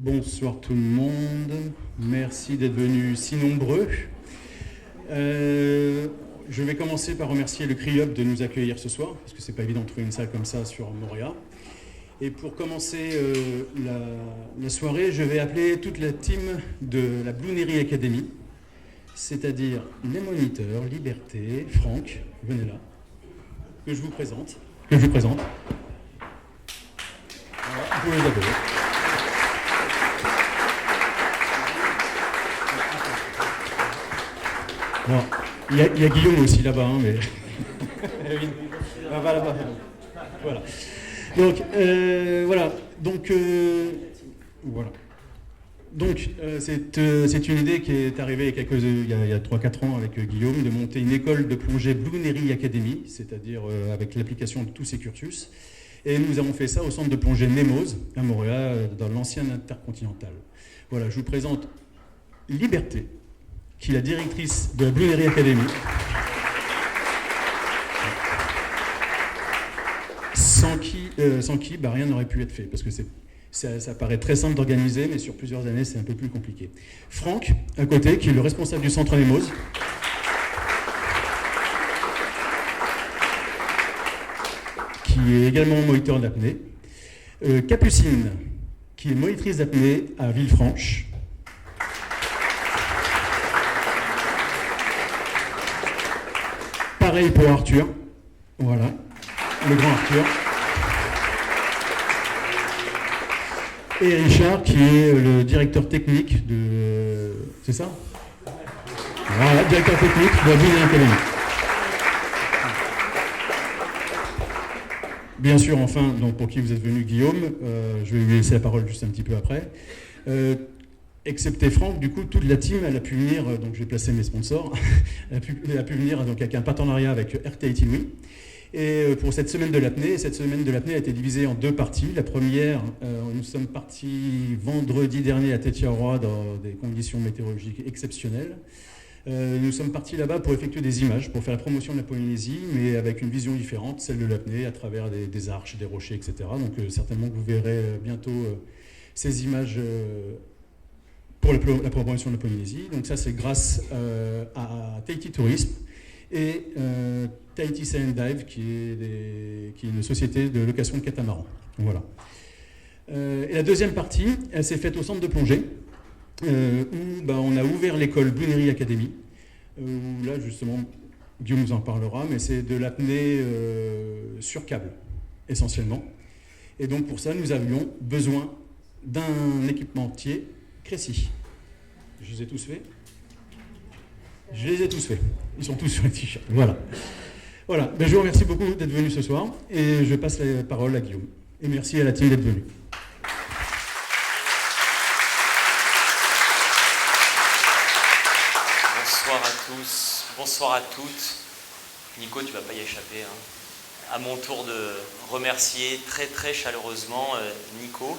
Bonsoir tout le monde, merci d'être venus si nombreux. Je vais commencer par remercier le CRIUP de nous accueillir ce soir, parce que c'est pas évident de trouver une salle comme ça sur Montréal. Et pour commencer la soirée, je vais appeler toute la team de la Bloonery Academy, c'est-à-dire les moniteurs, Liberté, Franck, venez là, que je vous présente. Voilà, vous pouvez les appeler. Bon, il y a Guillaume aussi là-bas, hein, mais... va là-bas. Voilà. Donc, voilà. Donc, c'est une idée qui est arrivée il y a 3-4 ans avec Guillaume, de monter une école de plongée Bloonery Academy, c'est-à-dire avec l'application de tous ces cursus. Et nous avons fait ça au centre de plongée Nemours, à Montréal, dans l'ancienne Intercontinental. Voilà, je vous présente Liberté, qui est la directrice de la Bloonery Academy. Sans qui rien n'aurait pu être fait, parce que ça paraît très simple d'organiser, mais sur plusieurs années, c'est un peu plus compliqué. Franck, à côté, qui est le responsable du centre Nemours. Qui est également moniteur d'apnée. Capucine, qui est monitrice d'apnée à Villefranche. Pareil pour Arthur, voilà, le grand Arthur. Et Richard, qui est le directeur technique de... C'est ça ? Voilà, directeur technique de la Bloonery Academy. Bien sûr, enfin, donc pour qui vous êtes venu, Guillaume, je vais lui laisser la parole juste un petit peu après. Excepté Franck, du coup, toute la team, elle a pu venir, donc je vais placer mes sponsors, elle a pu venir donc, avec un partenariat avec RTIT Nuit. Et pour cette semaine de l'apnée a été divisée en 2 parties. La première, nous sommes partis vendredi dernier à Tetiaroa dans des conditions météorologiques exceptionnelles. Nous sommes partis là-bas pour effectuer des images, pour faire la promotion de la Polynésie, mais avec une vision différente, celle de l'apnée, à travers des arches, des rochers, etc. Donc certainement que vous verrez bientôt ces images pour la promotion de la Polynésie. Donc ça, c'est grâce à Tahiti Tourisme et Tahiti Sail and Dive, qui est une société de location de catamarans. Voilà. Et la deuxième partie, elle s'est faite au centre de plongée, où on a ouvert l'école Bloonery Academy, où là, justement, Guillaume nous en parlera, mais c'est de l'apnée sur câble, essentiellement. Et donc, pour ça, nous avions besoin d'un équipementier Crécy. Je les ai tous faits. Je les ai tous faits. Ils sont tous sur les t-shirts. Voilà. Voilà. Ben, je vous remercie beaucoup d'être venus ce soir et je passe la parole à Guillaume. Et merci à la team d'être venue. Bonsoir à tous, bonsoir à toutes. Nico, tu ne vas pas y échapper. Hein. À mon tour de remercier très très chaleureusement Nico.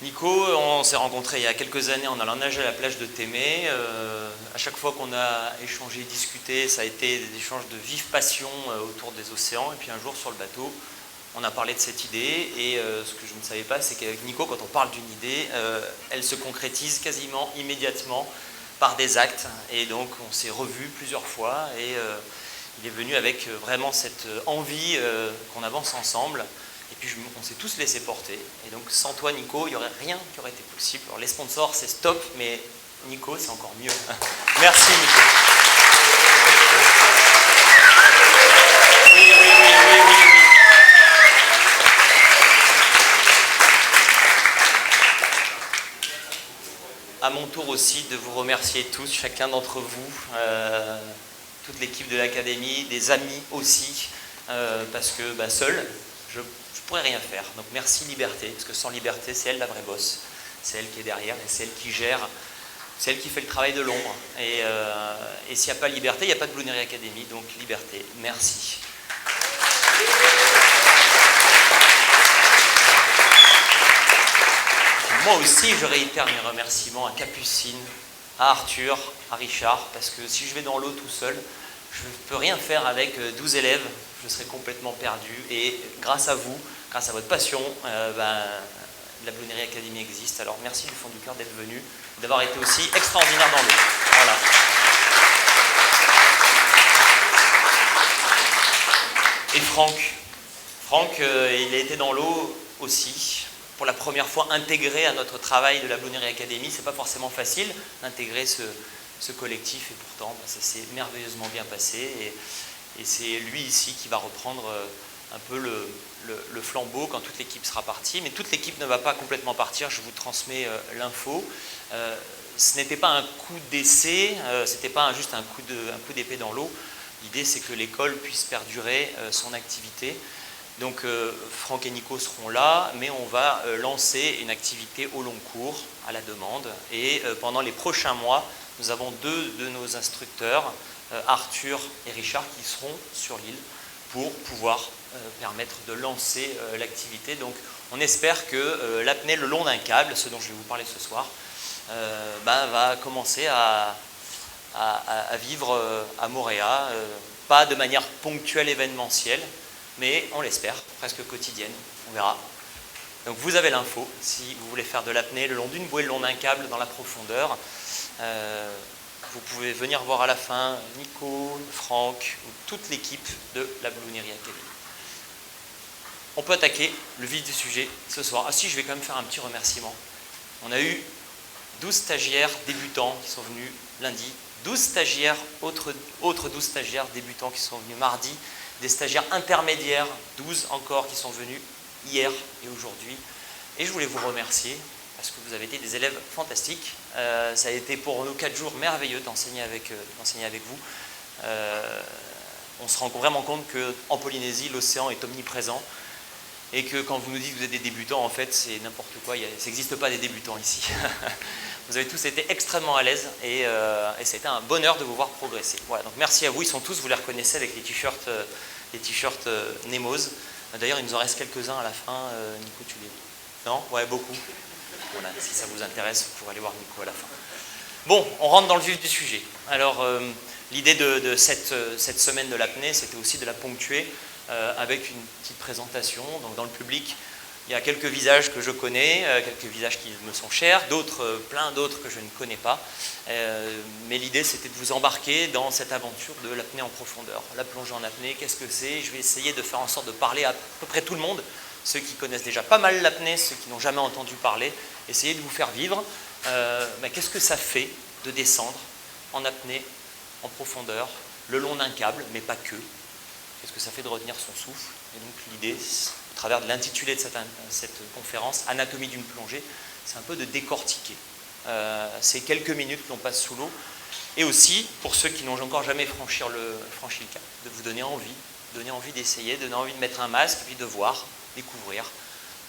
Nico, on s'est rencontrés il y a quelques années en allant nager à la plage de Témé. À chaque fois qu'on a échangé, discuté, ça a été des échanges de vive passion autour des océans. Et puis un jour sur le bateau, on a parlé de cette idée. Et ce que je ne savais pas, c'est qu'avec Nico, quand on parle d'une idée, elle se concrétise quasiment immédiatement par des actes. Et donc on s'est revus plusieurs fois. Et il est venu avec vraiment cette envie qu'on avance ensemble. Et puis on s'est tous laissé porter. Et donc sans toi, Nico, il n'y aurait rien qui aurait été possible. Alors les sponsors, c'est stop, mais Nico, c'est encore mieux. Merci, Nico. Oui. À mon tour aussi de vous remercier tous, chacun d'entre vous, toute l'équipe de l'académie, des amis aussi, parce que seul, je ne pourrais rien faire. Donc merci Liberté, parce que sans Liberté, c'est elle la vraie boss. C'est elle qui est derrière et c'est elle qui gère, c'est elle qui fait le travail de l'ombre. Et s'il n'y a pas Liberté, il n'y a pas de Bloonery Academy. Donc Liberté, merci. Moi aussi, je réitère mes remerciements à Capucine, à Arthur, à Richard, parce que si je vais dans l'eau tout seul, je ne peux rien faire avec 12 élèves, je serai complètement perdu. Et grâce à vous, grâce à votre passion, la Blonnerie Academy existe. Alors merci du fond du cœur d'être venu, d'avoir été aussi extraordinaire dans l'eau. Voilà. Et Franck, il a été dans l'eau aussi, pour la première fois intégré à notre travail de la Blonnerie Academy. C'est pas forcément facile d'intégrer ce collectif, et pourtant ça s'est merveilleusement bien passé. Et c'est lui ici qui va reprendre un peu le flambeau quand toute l'équipe sera partie. Mais toute l'équipe ne va pas complètement partir, je vous transmets l'info. Ce n'était pas un coup d'essai, ce n'était pas juste un coup d'épée dans l'eau. L'idée, c'est que l'école puisse perdurer son activité. Donc Franck et Nico seront là, mais on va lancer une activité au long cours, à la demande. Et pendant les prochains mois, nous avons 2 de nos instructeurs, Arthur et Richard, qui seront sur l'île pour pouvoir permettre de lancer l'activité. Donc on espère que l'apnée le long d'un câble, ce dont je vais vous parler ce soir, va commencer à vivre à Mooréa, pas de manière ponctuelle, événementielle, mais on l'espère, presque quotidienne, on verra. Donc vous avez l'info, si vous voulez faire de l'apnée le long d'une bouée, le long d'un câble, dans la profondeur. Vous pouvez venir voir à la fin Nico, Franck, ou toute l'équipe de la Blonnerie Academy. On peut attaquer le vif du sujet ce soir. Ah si, je vais quand même faire un petit remerciement. On a eu 12 stagiaires débutants qui sont venus lundi, 12 stagiaires, autres 12 stagiaires débutants qui sont venus mardi, des stagiaires intermédiaires, 12 encore qui sont venus hier et aujourd'hui. Et je voulais vous remercier parce que vous avez été des élèves fantastiques. Ça a été pour nous 4 jours merveilleux d'enseigner avec vous. On se rend vraiment compte qu'en Polynésie, l'océan est omniprésent et que quand vous nous dites que vous êtes des débutants, en fait, c'est n'importe quoi. Ça n'existe pas des débutants ici. Vous avez tous été extrêmement à l'aise et c'était un bonheur de vous voir progresser. Voilà, donc merci à vous. Ils sont tous, vous les reconnaissez avec les t-shirts Nemo's. D'ailleurs, il nous en reste quelques-uns à la fin. Nico, tu les... Non ? Ouais, beaucoup. Voilà, si ça vous intéresse, vous pourrez aller voir Nico à la fin. Bon, on rentre dans le vif du sujet. Alors, l'idée de cette semaine de l'apnée, c'était aussi de la ponctuer avec une petite présentation. Donc, dans le public, il y a quelques visages que je connais, quelques visages qui me sont chers, plein d'autres que je ne connais pas. Mais l'idée, c'était de vous embarquer dans cette aventure de l'apnée en profondeur. La plongée en apnée, qu'est-ce que c'est ? Je vais essayer de faire en sorte de parler à peu près tout le monde, ceux qui connaissent déjà pas mal l'apnée, ceux qui n'ont jamais entendu parler, essayer de vous faire vivre. Qu'est-ce que ça fait de descendre en apnée, en profondeur, le long d'un câble, mais pas que ? Qu'est-ce que ça fait de retenir son souffle ? Et donc l'idée, au travers de l'intitulé de cette conférence, Anatomie d'une plongée, c'est un peu de décortiquer ces quelques minutes que l'on passe sous l'eau, et aussi, pour ceux qui n'ont encore jamais franchi le cap, de vous donner envie d'essayer, donner envie de mettre un masque, puis de voir, découvrir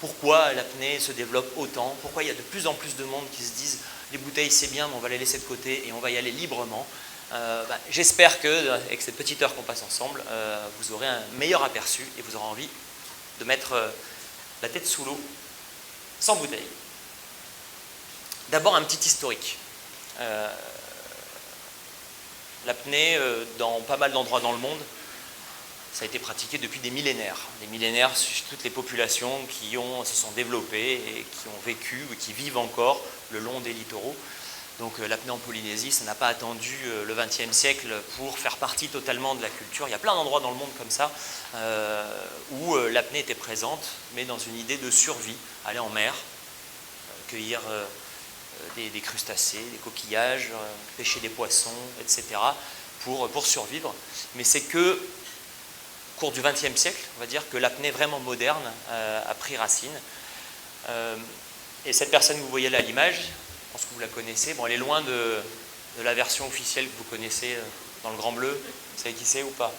pourquoi l'apnée se développe autant, pourquoi il y a de plus en plus de monde qui se disent les bouteilles c'est bien, mais on va les laisser de côté et on va y aller librement. J'espère qu'avec cette petite heure qu'on passe ensemble, vous aurez un meilleur aperçu et vous aurez envie de mettre la tête sous l'eau sans bouteille. D'abord un petit historique. L'apnée, dans pas mal d'endroits dans le monde, ça a été pratiqué depuis des millénaires. Des millénaires sur toutes les populations qui se sont développées et qui ont vécu ou qui vivent encore le long des littoraux. Donc l'apnée en Polynésie, ça n'a pas attendu le XXe siècle pour faire partie totalement de la culture. Il y a plein d'endroits dans le monde comme ça où l'apnée était présente, mais dans une idée de survie, aller en mer, cueillir des crustacés, des coquillages, pêcher des poissons, etc. pour survivre. Mais c'est que au cours du XXe siècle, on va dire que l'apnée vraiment moderne a pris racine. Et cette personne que vous voyez là à l'image, je pense que vous la connaissez. Bon, elle est loin de la version officielle que vous connaissez dans le Grand Bleu. Vous savez qui c'est ou pas ?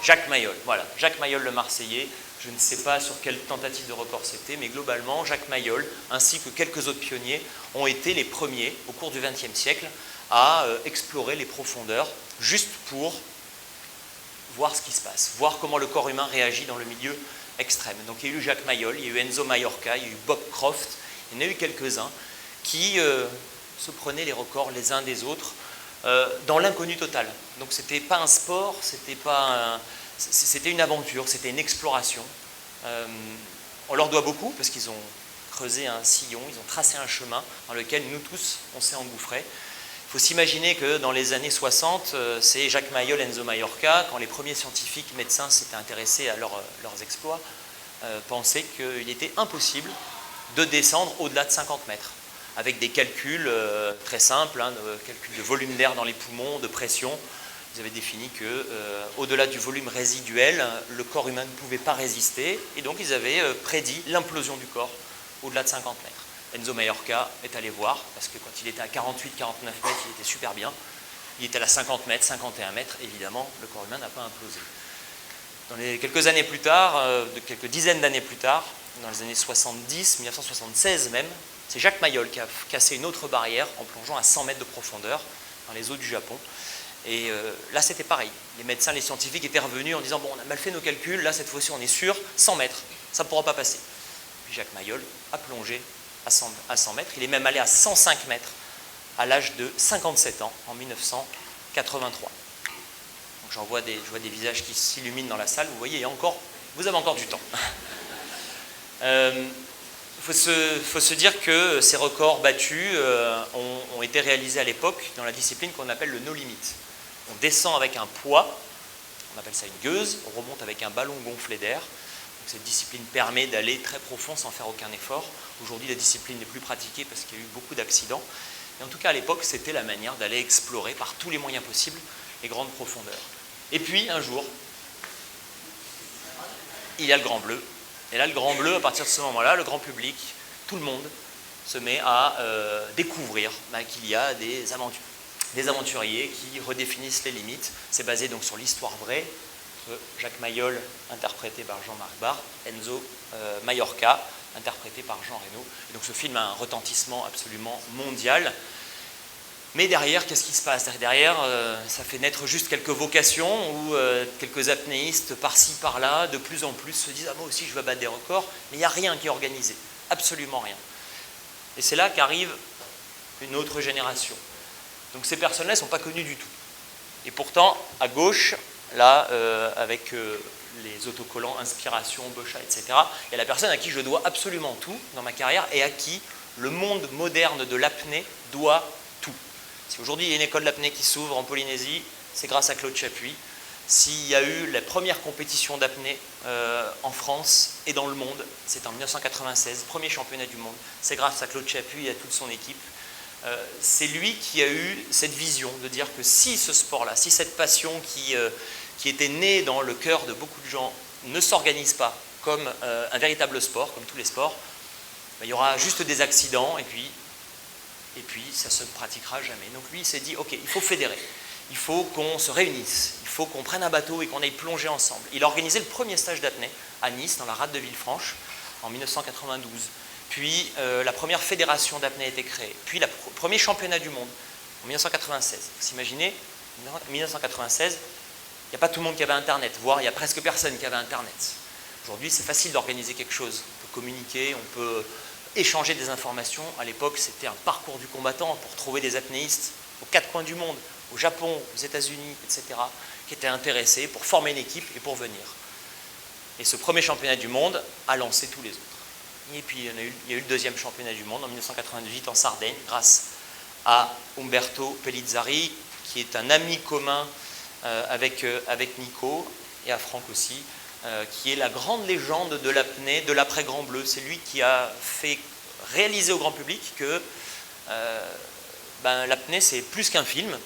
Jacques Mayol. Voilà, Jacques Mayol le Marseillais. Je ne sais pas sur quelle tentative de record c'était, mais globalement, Jacques Mayol, ainsi que quelques autres pionniers, ont été les premiers, au cours du XXe siècle, à explorer les profondeurs, juste pour voir ce qui se passe, voir comment le corps humain réagit dans le milieu extrême. Donc il y a eu Jacques Mayol, il y a eu Enzo Maiorca, il y a eu Bob Croft, il y en a eu quelques-uns qui se prenaient les records les uns des autres dans l'inconnu total. Donc c'était pas un sport, c'était une aventure, c'était une exploration. On leur doit beaucoup parce qu'ils ont creusé un sillon, ils ont tracé un chemin dans lequel nous tous, on s'est engouffrés. Il faut s'imaginer que dans les années 60, c'est Jacques Mayol, Enzo Maiorca, quand les premiers scientifiques médecins s'étaient intéressés à leurs exploits, pensaient qu'il était impossible de descendre au-delà de 50 mètres, avec des calculs très simples, calculs de volume d'air dans les poumons, de pression. Ils avaient défini qu'au-delà du volume résiduel, le corps humain ne pouvait pas résister, et donc ils avaient prédit l'implosion du corps au-delà de 50 mètres. Enzo Maiorca est allé voir, parce que quand il était à 48-49 mètres, il était super bien. Il était à 50 mètres, 51 mètres, évidemment, le corps humain n'a pas implosé. Quelques années plus tard, quelques dizaines d'années plus tard, dans les années 70, 1976 même, c'est Jacques Mayol qui a cassé une autre barrière en plongeant à 100 mètres de profondeur dans les eaux du Japon. Et là, c'était pareil. Les médecins, les scientifiques étaient revenus en disant « Bon, on a mal fait nos calculs, là, cette fois-ci, on est sûr, 100 mètres, ça ne pourra pas passer. » Puis Jacques Mayol a plongé à 100 mètres. Il est même allé à 105 mètres à l'âge de 57 ans, en 1983. Donc je vois des visages qui s'illuminent dans la salle. Vous voyez, vous avez encore du temps. Faut se dire que ces records battus ont été réalisés à l'époque dans la discipline qu'on appelle le no limit. On descend avec un poids, on appelle ça une gueuse, on remonte avec un ballon gonflé d'air. Cette discipline permet d'aller très profond sans faire aucun effort. Aujourd'hui, la discipline n'est plus pratiquée parce qu'il y a eu beaucoup d'accidents. Mais en tout cas, à l'époque, c'était la manière d'aller explorer par tous les moyens possibles les grandes profondeurs. Et puis, un jour, il y a le Grand Bleu. Et là, le Grand Bleu, à partir de ce moment-là, le grand public, tout le monde, se met à découvrir qu'il y a des aventuriers qui redéfinissent les limites. C'est basé donc sur l'histoire vraie. Jacques Mayol, interprété par Jean-Marc Barr, Enzo Maiorca, interprété par Jean Reno. Et donc ce film a un retentissement absolument mondial. Mais derrière, qu'est-ce qui se passe? Derrière, ça fait naître juste quelques vocations où quelques apnéistes par-ci, par-là, de plus en plus se disent « Ah, moi aussi, je veux battre des records », mais il n'y a rien qui est organisé, absolument rien. Et c'est là qu'arrive une autre génération. Donc ces personnes-là ne sont pas connues du tout. Et pourtant, à gauche, là, avec les autocollants Inspiration, Bocha, etc., il y a la personne à qui je dois absolument tout dans ma carrière et à qui le monde moderne de l'apnée doit tout. Si aujourd'hui il y a une école d'apnée qui s'ouvre en Polynésie, c'est grâce à Claude Chapuis. S'il y a eu la première compétition d'apnée en France et dans le monde, c'est en 1996, premier championnat du monde, c'est grâce à Claude Chapuis et à toute son équipe. C'est lui qui a eu cette vision de dire que si ce sport-là, si cette passion qui était née dans le cœur de beaucoup de gens ne s'organise pas comme un véritable sport, comme tous les sports, il y aura juste des accidents et puis ça ne se pratiquera jamais. Donc lui, il s'est dit, ok, il faut fédérer, il faut qu'on se réunisse, il faut qu'on prenne un bateau et qu'on aille plonger ensemble. Il a organisé le premier stage d'apnée à Nice, dans la rade de Villefranche, en 1992. Puis la première fédération d'apnée a été créée. Puis le premier championnat du monde, en 1996. Vous imaginez, en 1996, il n'y a pas tout le monde qui avait Internet, voire il n'y a presque personne qui avait Internet. Aujourd'hui, c'est facile d'organiser quelque chose. On peut communiquer, on peut échanger des informations. À l'époque, c'était un parcours du combattant pour trouver des apnéistes aux quatre coins du monde, au Japon, aux États-Unis, etc., qui étaient intéressés pour former une équipe et pour venir. Et ce premier championnat du monde a lancé tous les autres. Et puis il y a eu le deuxième championnat du monde en 1998 en Sardaigne, grâce à Umberto Pellizzari, qui est un ami commun avec Nico et à Franck aussi, qui est la grande légende de l'apnée, de l'après-Grand Bleu. C'est lui qui a fait réaliser au grand public que l'apnée, c'est plus qu'un film.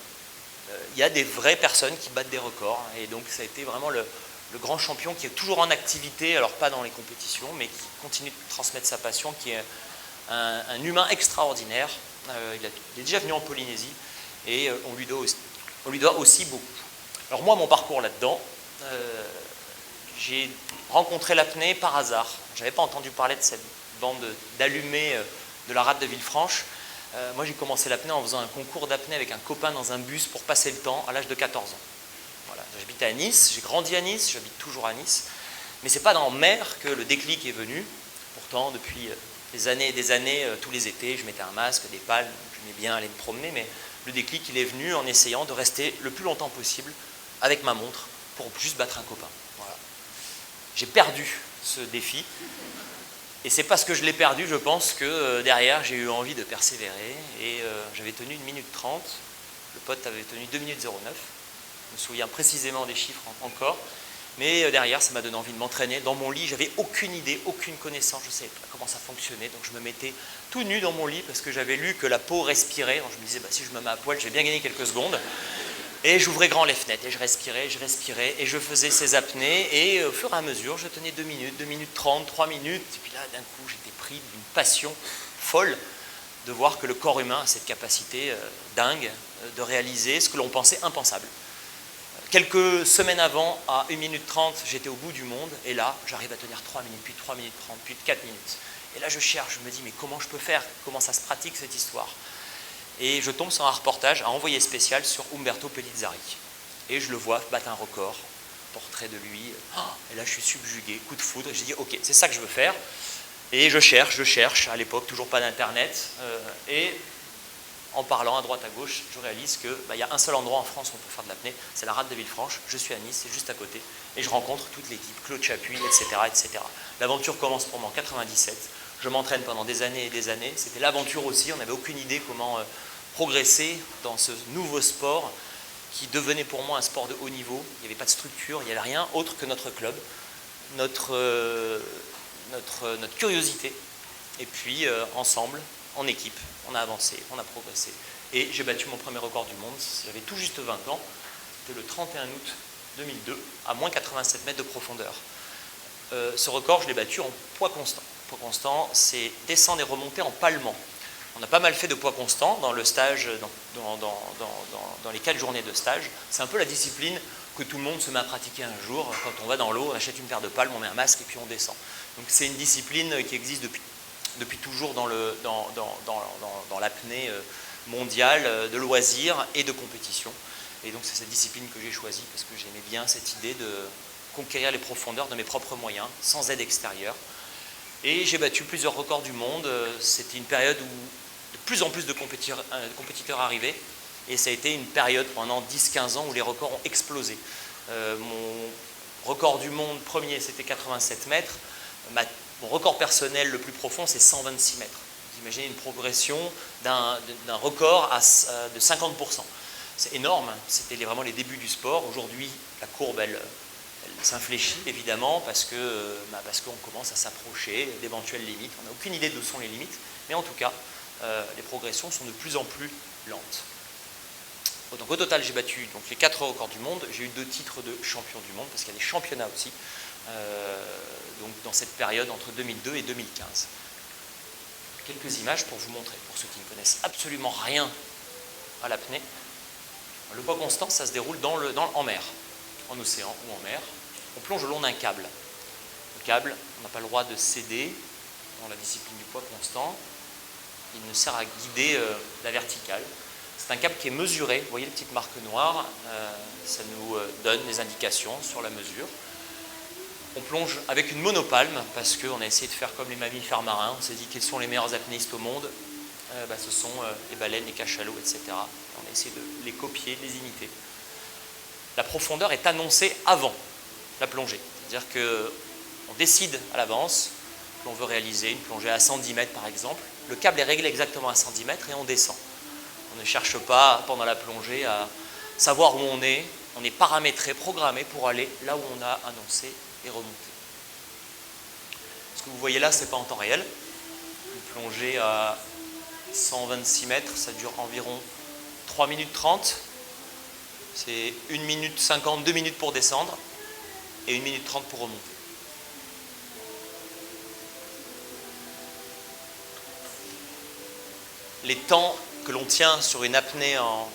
Il y a des vraies personnes qui battent des records. Et donc ça a été vraiment le grand champion qui est toujours en activité, alors pas dans les compétitions, mais qui continue de transmettre sa passion, qui est un humain extraordinaire. Il est déjà venu en Polynésie et on lui doit aussi beaucoup. Alors moi, mon parcours là-dedans, j'ai rencontré l'apnée par hasard. Je n'avais pas entendu parler de cette bande d'allumés de la rade de Villefranche. Moi, j'ai commencé l'apnée en faisant un concours d'apnée avec un copain dans un bus pour passer le temps à l'âge de 14 ans. Voilà. J'habitais à Nice, j'ai grandi à Nice, j'habite toujours à Nice. Mais ce n'est pas dans mer que le déclic est venu. Pourtant, depuis des années et des années, tous les étés, je mettais un masque, des palmes, j'aimais bien aller me promener, mais le déclic, il est venu en essayant de rester le plus longtemps possible avec ma montre pour juste battre un copain. Voilà. J'ai perdu ce défi Et c'est parce que je l'ai perdu, je pense, que derrière, j'ai eu envie de persévérer. Et j'avais tenu 1 minute 30. Le pote avait tenu 2 minutes 09. Je me souviens précisément des chiffres encore. Mais derrière, ça m'a donné envie de m'entraîner. Dans mon lit, j'avais aucune idée, aucune connaissance. Je ne savais pas comment ça fonctionnait. Donc je me mettais tout nu dans mon lit parce que j'avais lu que la peau respirait. Donc je me disais, si je me mets à poil, je vais bien gagner quelques secondes. Et j'ouvrais grand les fenêtres et je respirais et je faisais ces apnées. Et au fur et à mesure, je tenais 2 minutes, 2 minutes 30, 3 minutes. Et puis là, d'un coup, j'étais pris d'une passion folle de voir que le corps humain a cette capacité dingue de réaliser ce que l'on pensait impensable. Quelques semaines avant, à 1 minute 30, j'étais au bout du monde, et là, j'arrive à tenir 3 minutes, puis 3 minutes 30, puis 4 minutes. Et là, je cherche, je me dis, mais comment je peux faire? Comment ça se pratique, cette histoire? Et je tombe sur un reportage à envoyé spécial sur Umberto Pellizzari. Et je le vois battre un record, portrait de lui. Et là, je suis subjugué, coup de foudre, et j'ai dit, ok, c'est ça que je veux faire. Et je cherche, à l'époque, toujours pas d'internet, et en parlant à droite à gauche, je réalise qu'il y a un seul endroit en France où on peut faire de l'apnée, c'est la rade de Villefranche. Je suis à Nice, c'est juste à côté, et je rencontre toute l'équipe, Claude Chapuis, etc. etc. L'aventure commence pour moi en 97, je m'entraîne pendant des années et des années, c'était l'aventure aussi, on n'avait aucune idée comment progresser dans ce nouveau sport qui devenait pour moi un sport de haut niveau. Il n'y avait pas de structure, il n'y avait rien autre que notre club, notre curiosité, et puis ensemble, en équipe, on a avancé, on a progressé. Et j'ai battu mon premier record du monde, j'avais tout juste 20 ans, c'était le 31 août 2002, à moins 87 mètres de profondeur. Ce record, je l'ai battu en poids constant. Poids constant, c'est descendre et remonter en palmant. On a pas mal fait de poids constant dans le stage, dans les 4 journées de stage. C'est un peu la discipline que tout le monde se met à pratiquer un jour. Quand on va dans l'eau, on achète une paire de palmes, on met un masque et puis on descend. Donc c'est une discipline qui existe depuis toujours dans l'apnée mondiale de loisirs et de compétition. Et donc c'est cette discipline que j'ai choisie parce que j'aimais bien cette idée de conquérir les profondeurs de mes propres moyens, sans aide extérieure. Et j'ai battu plusieurs records du monde. C'était une période où de plus en plus de compétiteurs arrivaient. Et ça a été une période pendant 10-15 ans où les records ont explosé. Mon record du monde premier, c'était 87 mètres. Mon record personnel le plus profond, c'est 126 mètres. Vous imaginez une progression d'un record de 50%. C'est énorme, c'était vraiment les débuts du sport. Aujourd'hui, la courbe, elle s'infléchit évidemment parce qu'on commence à s'approcher d'éventuelles limites. On n'a aucune idée d'où sont les limites, mais en tout cas, les progressions sont de plus en plus lentes. Donc au total, j'ai battu les 4 records du monde. J'ai eu 2 titres de champion du monde parce qu'il y a des championnats aussi. Donc dans cette période entre 2002 et 2015. Quelques images pour vous montrer, pour ceux qui ne connaissent absolument rien à l'apnée. Le poids constant, ça se déroule en mer, en océan ou en mer. On plonge le long d'un câble. Le câble, on n'a pas le droit de céder dans la discipline du poids constant. Il ne sert à guider la verticale. C'est un câble qui est mesuré. Vous voyez les petites marques noires, ça nous donne des indications sur la mesure. On plonge avec une monopalme parce qu'on a essayé de faire comme les mammifères marins. On s'est dit quels sont les meilleurs apnéistes au monde. Ce sont les baleines, les cachalots, etc. On a essayé de les copier, de les imiter. La profondeur est annoncée avant la plongée. C'est-à-dire qu'on décide à l'avance que l'on veut réaliser une plongée à 110 mètres par exemple. Le câble est réglé exactement à 110 mètres et on descend. On ne cherche pas pendant la plongée à savoir où on est. On est paramétré, programmé pour aller là où on a annoncé et remonter. Ce que vous voyez là, ce n'est pas en temps réel. Une plongée à 126 mètres, ça dure environ 3 minutes 30. C'est 1 minute 50, 2 minutes pour descendre et 1 minute 30 pour remonter. Les temps que l'on tient sur une apnée en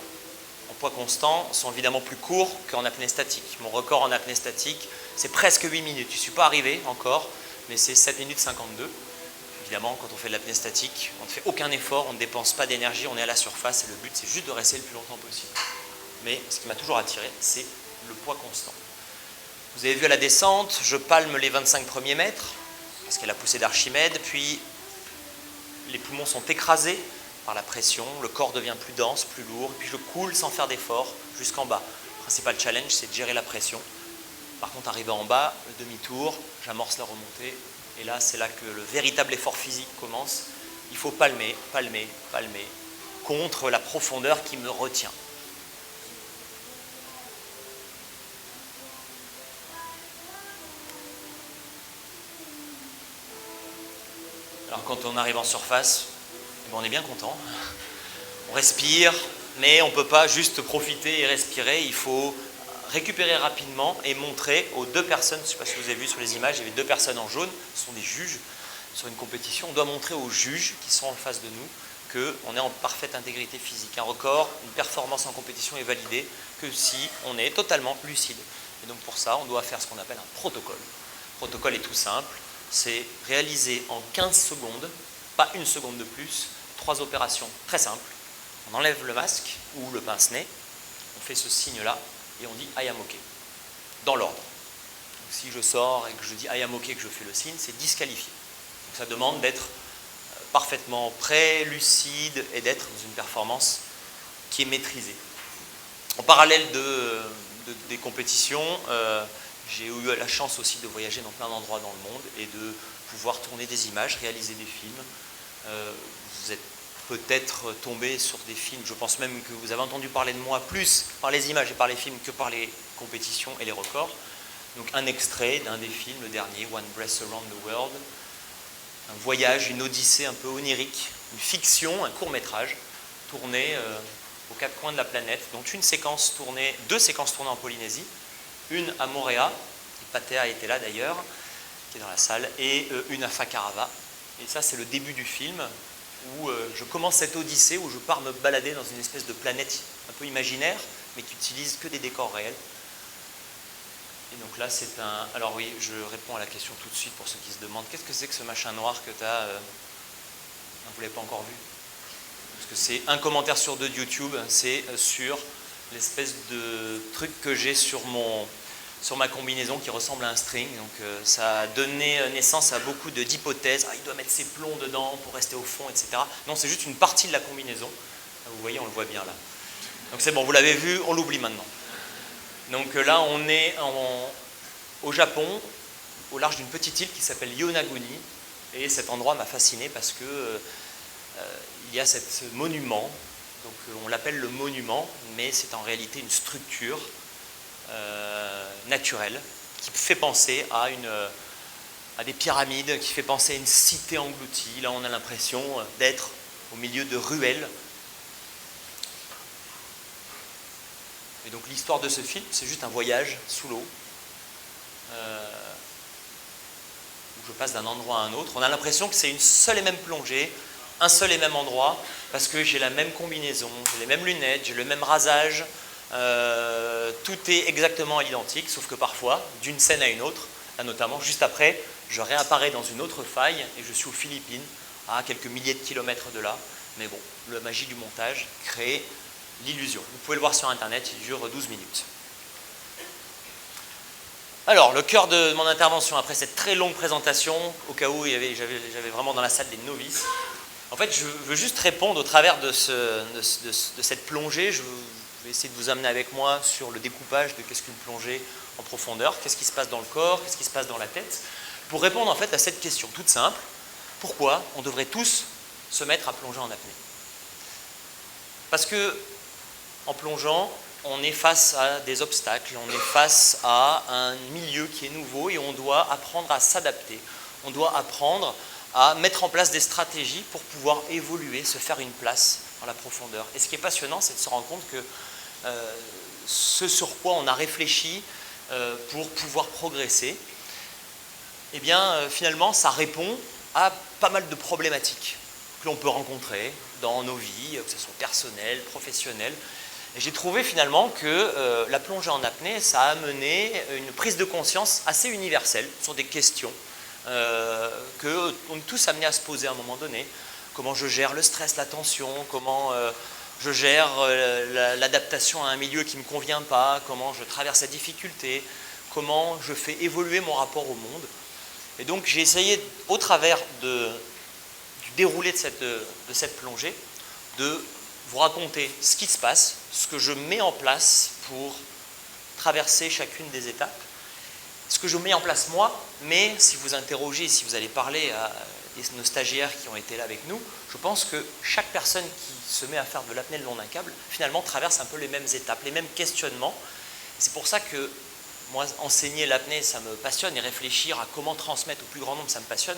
poids constant sont évidemment plus courts qu'en apnée statique. Mon record en apnée statique, c'est presque 8 minutes. Je ne suis pas arrivé encore, mais c'est 7 minutes 52. Évidemment, quand on fait de l'apnée statique, on ne fait aucun effort, on ne dépense pas d'énergie, on est à la surface et le but, c'est juste de rester le plus longtemps possible. Mais ce qui m'a toujours attiré, c'est le poids constant. Vous avez vu à la descente, je palme les 25 premiers mètres, parce qu'il y a la poussée d'Archimède, puis les poumons sont écrasés par la pression, le corps devient plus dense, plus lourd, puis je coule sans faire d'effort jusqu'en bas. Le principal challenge, c'est de gérer la pression. Par contre, arrivé en bas, le demi-tour, j'amorce la remontée Et là, c'est là que le véritable effort physique commence. Il faut palmer, palmer, palmer, contre la profondeur qui me retient. Alors quand on arrive en surface, on est bien content. On respire, mais on ne peut pas juste profiter et respirer. Il faut récupérer rapidement et montrer aux deux personnes, je ne sais pas si vous avez vu sur les images, il y avait deux personnes en jaune, ce sont des juges sur une compétition. On doit montrer aux juges qui sont en face de nous qu'on est en parfaite intégrité physique. Un record, une performance en compétition est validée que si on est totalement lucide. Et donc pour ça, on doit faire ce qu'on appelle un protocole. Le protocole est tout simple, c'est réaliser en 15 secondes, pas une seconde de plus, 3 opérations très simples. On enlève le masque ou le pince-nez, on fait ce signe-là et on dit I am OK, dans l'ordre. Si je sors et que je dis I am OK et que je fais le signe, c'est disqualifié. Donc ça demande d'être parfaitement prêt, lucide et d'être dans une performance qui est maîtrisée. En parallèle des compétitions, j'ai eu la chance aussi de voyager dans plein d'endroits dans le monde et de pouvoir tourner des images, réaliser des films. Vous êtes peut-être tombé sur des films, je pense même que vous avez entendu parler de moi plus par les images et par les films que par les compétitions et les records. Donc un extrait d'un des films, le dernier, One Breath Around the World, un voyage, une odyssée un peu onirique, une fiction, un court-métrage tourné aux 4 coins de la planète, dont deux séquences tournées en Polynésie, une à Moorea, et Patea était là d'ailleurs, qui est dans la salle, et une à Fakarava. Et ça, c'est le début du film, où je commence cette odyssée, où je pars me balader dans une espèce de planète un peu imaginaire, mais qui utilise que des décors réels. Et donc là, c'est un... Alors oui, je réponds à la question tout de suite pour ceux qui se demandent, qu'est-ce que c'est que ce machin noir que tu as vous ne l'avez pas encore vu? Parce que c'est un commentaire sur 2 de YouTube, c'est sur l'espèce de truc que j'ai sur ma combinaison qui ressemble à un string. Donc ça a donné naissance à beaucoup d'hypothèses. Ah, il doit mettre ses plombs dedans pour rester au fond, etc. Non, c'est juste une partie de la combinaison. Vous voyez, on le voit bien là. Donc c'est bon, vous l'avez vu, on l'oublie maintenant. Donc là, on est au Japon, au large d'une petite île qui s'appelle Yonaguni. Et cet endroit m'a fasciné parce que il y a ce monument. Donc on l'appelle le monument, mais c'est en réalité une structure naturelle qui fait penser à des pyramides, qui fait penser à une cité engloutie. Là, on a l'impression d'être au milieu de ruelles. Et donc l'histoire de ce film, c'est juste un voyage sous l'eau, où je passe d'un endroit à un autre. On a l'impression que c'est une seule et même plongée, un seul et même endroit, parce que j'ai la même combinaison, j'ai les mêmes lunettes, j'ai le même rasage, tout est exactement à l'identique, sauf que parfois, d'une scène à une autre, là notamment, juste après, je réapparais dans une autre faille et je suis aux Philippines, à quelques milliers de kilomètres de là. Mais bon, la magie du montage crée l'illusion. Vous pouvez le voir sur Internet, il dure 12 minutes. Alors, le cœur de mon intervention, après cette très longue présentation, au cas où j'avais vraiment dans la salle des novices, en fait, je veux juste répondre au travers de cette plongée. Je vais essayer de vous amener avec moi sur le découpage de qu'est-ce qu'une plongée en profondeur, qu'est-ce qui se passe dans le corps, qu'est-ce qui se passe dans la tête, pour répondre en fait à cette question toute simple. Pourquoi on devrait tous se mettre à plonger en apnée? Parce que en plongeant, on est face à des obstacles, on est face à un milieu qui est nouveau et on doit apprendre à s'adapter. On doit apprendre à mettre en place des stratégies pour pouvoir évoluer, se faire une place dans la profondeur. Et ce qui est passionnant, c'est de se rendre compte que ce sur quoi on a réfléchi pour pouvoir progresser, eh bien, finalement, ça répond à pas mal de problématiques que l'on peut rencontrer dans nos vies, que ce soit personnelles, professionnelles. Et j'ai trouvé finalement que la plongée en apnée, ça a amené une prise de conscience assez universelle sur des questions qu'on est tous amenés à se poser à un moment donné. Comment je gère le stress, la tension, comment je gère l'adaptation à un milieu qui ne me convient pas, comment je traverse la difficulté, comment je fais évoluer mon rapport au monde. Et donc j'ai essayé, au travers du déroulé de cette plongée, de vous raconter ce qui se passe, ce que je mets en place pour traverser chacune des étapes, ce que je mets en place moi, mais si vous interrogez, si vous allez parler à nos stagiaires qui ont été là avec nous, je pense que chaque personne qui se met à faire de l'apnée le long d'un câble, finalement traverse un peu les mêmes étapes, les mêmes questionnements. C'est pour ça que moi, enseigner l'apnée, ça me passionne, et réfléchir à comment transmettre au plus grand nombre, ça me passionne,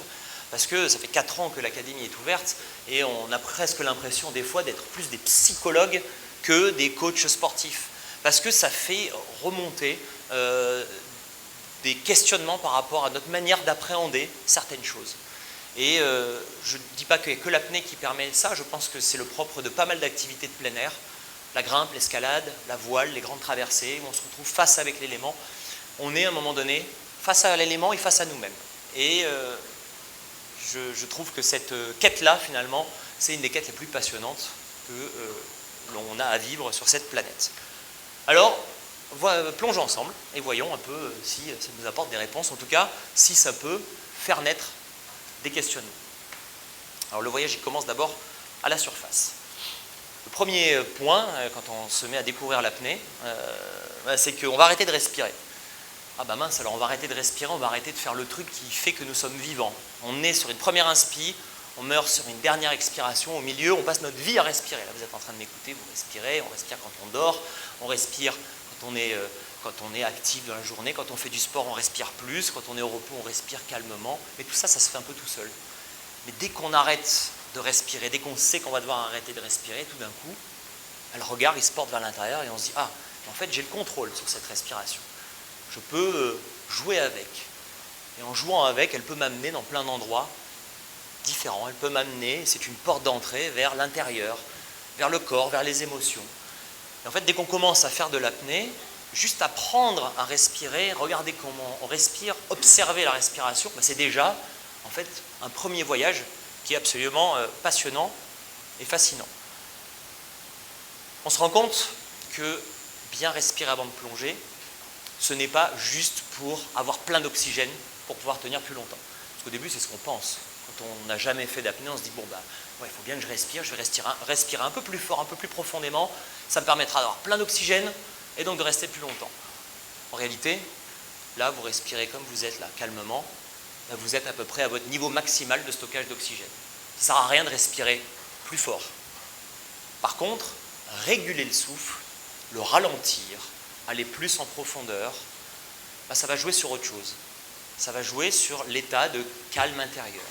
parce que ça fait 4 ans que l'académie est ouverte, et on a presque l'impression des fois d'être plus des psychologues que des coachs sportifs, parce que ça fait remonter des questionnements par rapport à notre manière d'appréhender certaines choses. Et je ne dis pas qu'il n'y a que l'apnée qui permet ça, je pense que c'est le propre de pas mal d'activités de plein air, la grimpe, l'escalade, la voile, les grandes traversées, où on se retrouve face avec l'élément. On est à un moment donné face à l'élément et face à nous-mêmes. Et je trouve que cette quête-là, finalement, c'est une des quêtes les plus passionnantes que l'on a à vivre sur cette planète. Alors, plongeons ensemble et voyons un peu si ça nous apporte des réponses, en tout cas, si ça peut faire naître des questionnements. Alors le voyage, il commence d'abord à la surface. Le premier point, quand on se met à découvrir l'apnée, c'est qu'on va arrêter de respirer. Ah bah mince, alors on va arrêter de respirer, on va arrêter de faire le truc qui fait que nous sommes vivants. On est sur une première inspi, on meurt sur une dernière expiration, au milieu, on passe notre vie à respirer. Là, vous êtes en train de m'écouter, vous respirez, on respire quand on dort, on respire quand on est actif dans la journée, quand on fait du sport, on respire plus, quand on est au repos, on respire calmement. Mais tout ça, ça se fait un peu tout seul. Mais dès qu'on arrête de respirer, dès qu'on sait qu'on va devoir arrêter de respirer, tout d'un coup, le regard, il se porte vers l'intérieur et on se dit « Ah, en fait, j'ai le contrôle sur cette respiration. Je peux jouer avec. » Et en jouant avec, elle peut m'amener dans plein d'endroits différents. Elle peut m'amener, c'est une porte d'entrée vers l'intérieur, vers le corps, vers les émotions. Et en fait, dès qu'on commence à faire de l'apnée, juste apprendre à respirer, regarder comment on respire, observer la respiration, c'est déjà en fait un premier voyage qui est absolument passionnant et fascinant. On se rend compte que bien respirer avant de plonger, ce n'est pas juste pour avoir plein d'oxygène pour pouvoir tenir plus longtemps. Parce qu'au début, c'est ce qu'on pense. Quand on n'a jamais fait d'apnée, on se dit bon bah ouais, il faut bien que je vais respirer un peu plus fort, un peu plus profondément, ça me permettra d'avoir plein d'oxygène et donc de rester plus longtemps. En réalité, là, vous respirez comme vous êtes là, calmement, là, vous êtes à peu près à votre niveau maximal de stockage d'oxygène. Ça ne sert à rien de respirer plus fort. Par contre, réguler le souffle, le ralentir, aller plus en profondeur, ça va jouer sur autre chose. Ça va jouer sur l'état de calme intérieur.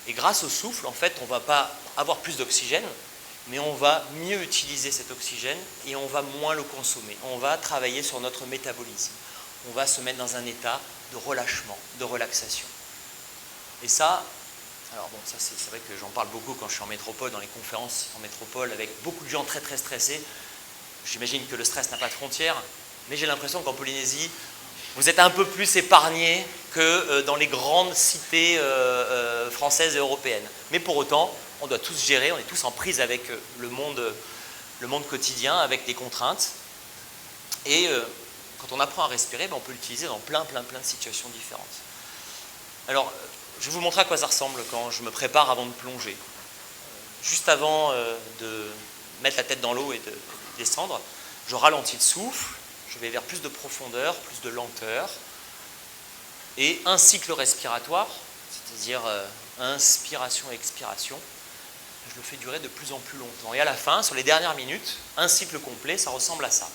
Et grâce au souffle, en fait, on ne va pas avoir plus d'oxygène, mais on va mieux utiliser cet oxygène et on va moins le consommer. On va travailler sur notre métabolisme. On va se mettre dans un état de relâchement, de relaxation. Et ça, alors bon, ça c'est vrai que j'en parle beaucoup quand je suis en métropole, dans les conférences en métropole, avec beaucoup de gens très très stressés. J'imagine que le stress n'a pas de frontières, mais j'ai l'impression qu'en Polynésie, vous êtes un peu plus épargnés que dans les grandes cités françaises et européennes. Mais pour autant, on doit tous gérer, on est tous en prise avec le monde quotidien, avec des contraintes. Et quand on apprend à respirer, on peut l'utiliser dans plein de situations différentes. Alors, je vais vous montrer à quoi ça ressemble quand je me prépare avant de plonger. Juste avant de mettre la tête dans l'eau et de descendre, je ralentis le souffle, je vais vers plus de profondeur, plus de lenteur, et un cycle respiratoire, c'est-à-dire inspiration et expiration, je le fais durer de plus en plus longtemps. Et à la fin, sur les dernières minutes, un cycle complet, ça ressemble à ça.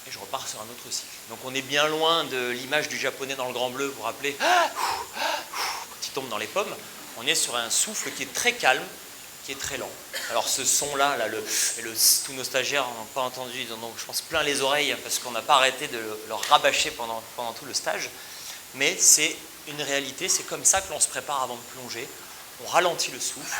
Et je repars sur un autre cycle. Donc on est bien loin de l'image du japonais dans le grand bleu, vous vous rappelez, quand il tombe dans les pommes. On est sur un souffle qui est très calme, qui est très lent. Alors ce son-là, tous nos stagiaires n'ont pas entendu, ils en ont, je pense, plein les oreilles parce qu'on n'a pas arrêté de leur rabâcher pendant tout le stage. Mais c'est une réalité, c'est comme ça que l'on se prépare avant de plonger. On ralentit le souffle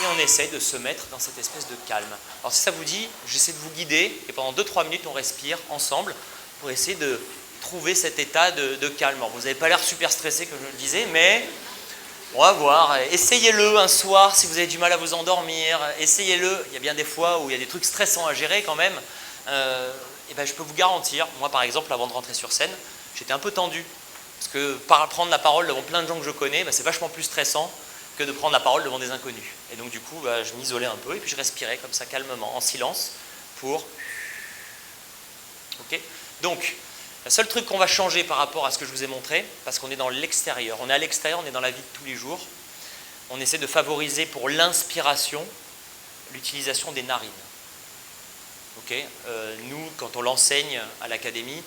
et on essaie de se mettre dans cette espèce de calme. Alors si ça vous dit, j'essaie de vous guider et pendant 2-3 minutes, on respire ensemble pour essayer de trouver cet état de calme. Alors, vous n'avez pas l'air super stressé, comme je le disais, mais on va voir. Essayez-le un soir si vous avez du mal à vous endormir. Essayez-le. Il y a bien des fois où il y a des trucs stressants à gérer quand même. Et ben, je peux vous garantir, moi par exemple, avant de rentrer sur scène, j'étais un peu tendu. Parce que prendre la parole devant plein de gens que je connais, ben, c'est vachement plus stressant que de prendre la parole devant des inconnus. Et donc du coup, ben, je m'isolais un peu et puis je respirais comme ça calmement, en silence, pour... Ok ? Donc, le seul truc qu'on va changer par rapport à ce que je vous ai montré, parce qu'on est dans l'extérieur, on est à l'extérieur, on est dans la vie de tous les jours, on essaie de favoriser pour l'inspiration l'utilisation des narines. Okay, nous, quand on l'enseigne à l'académie,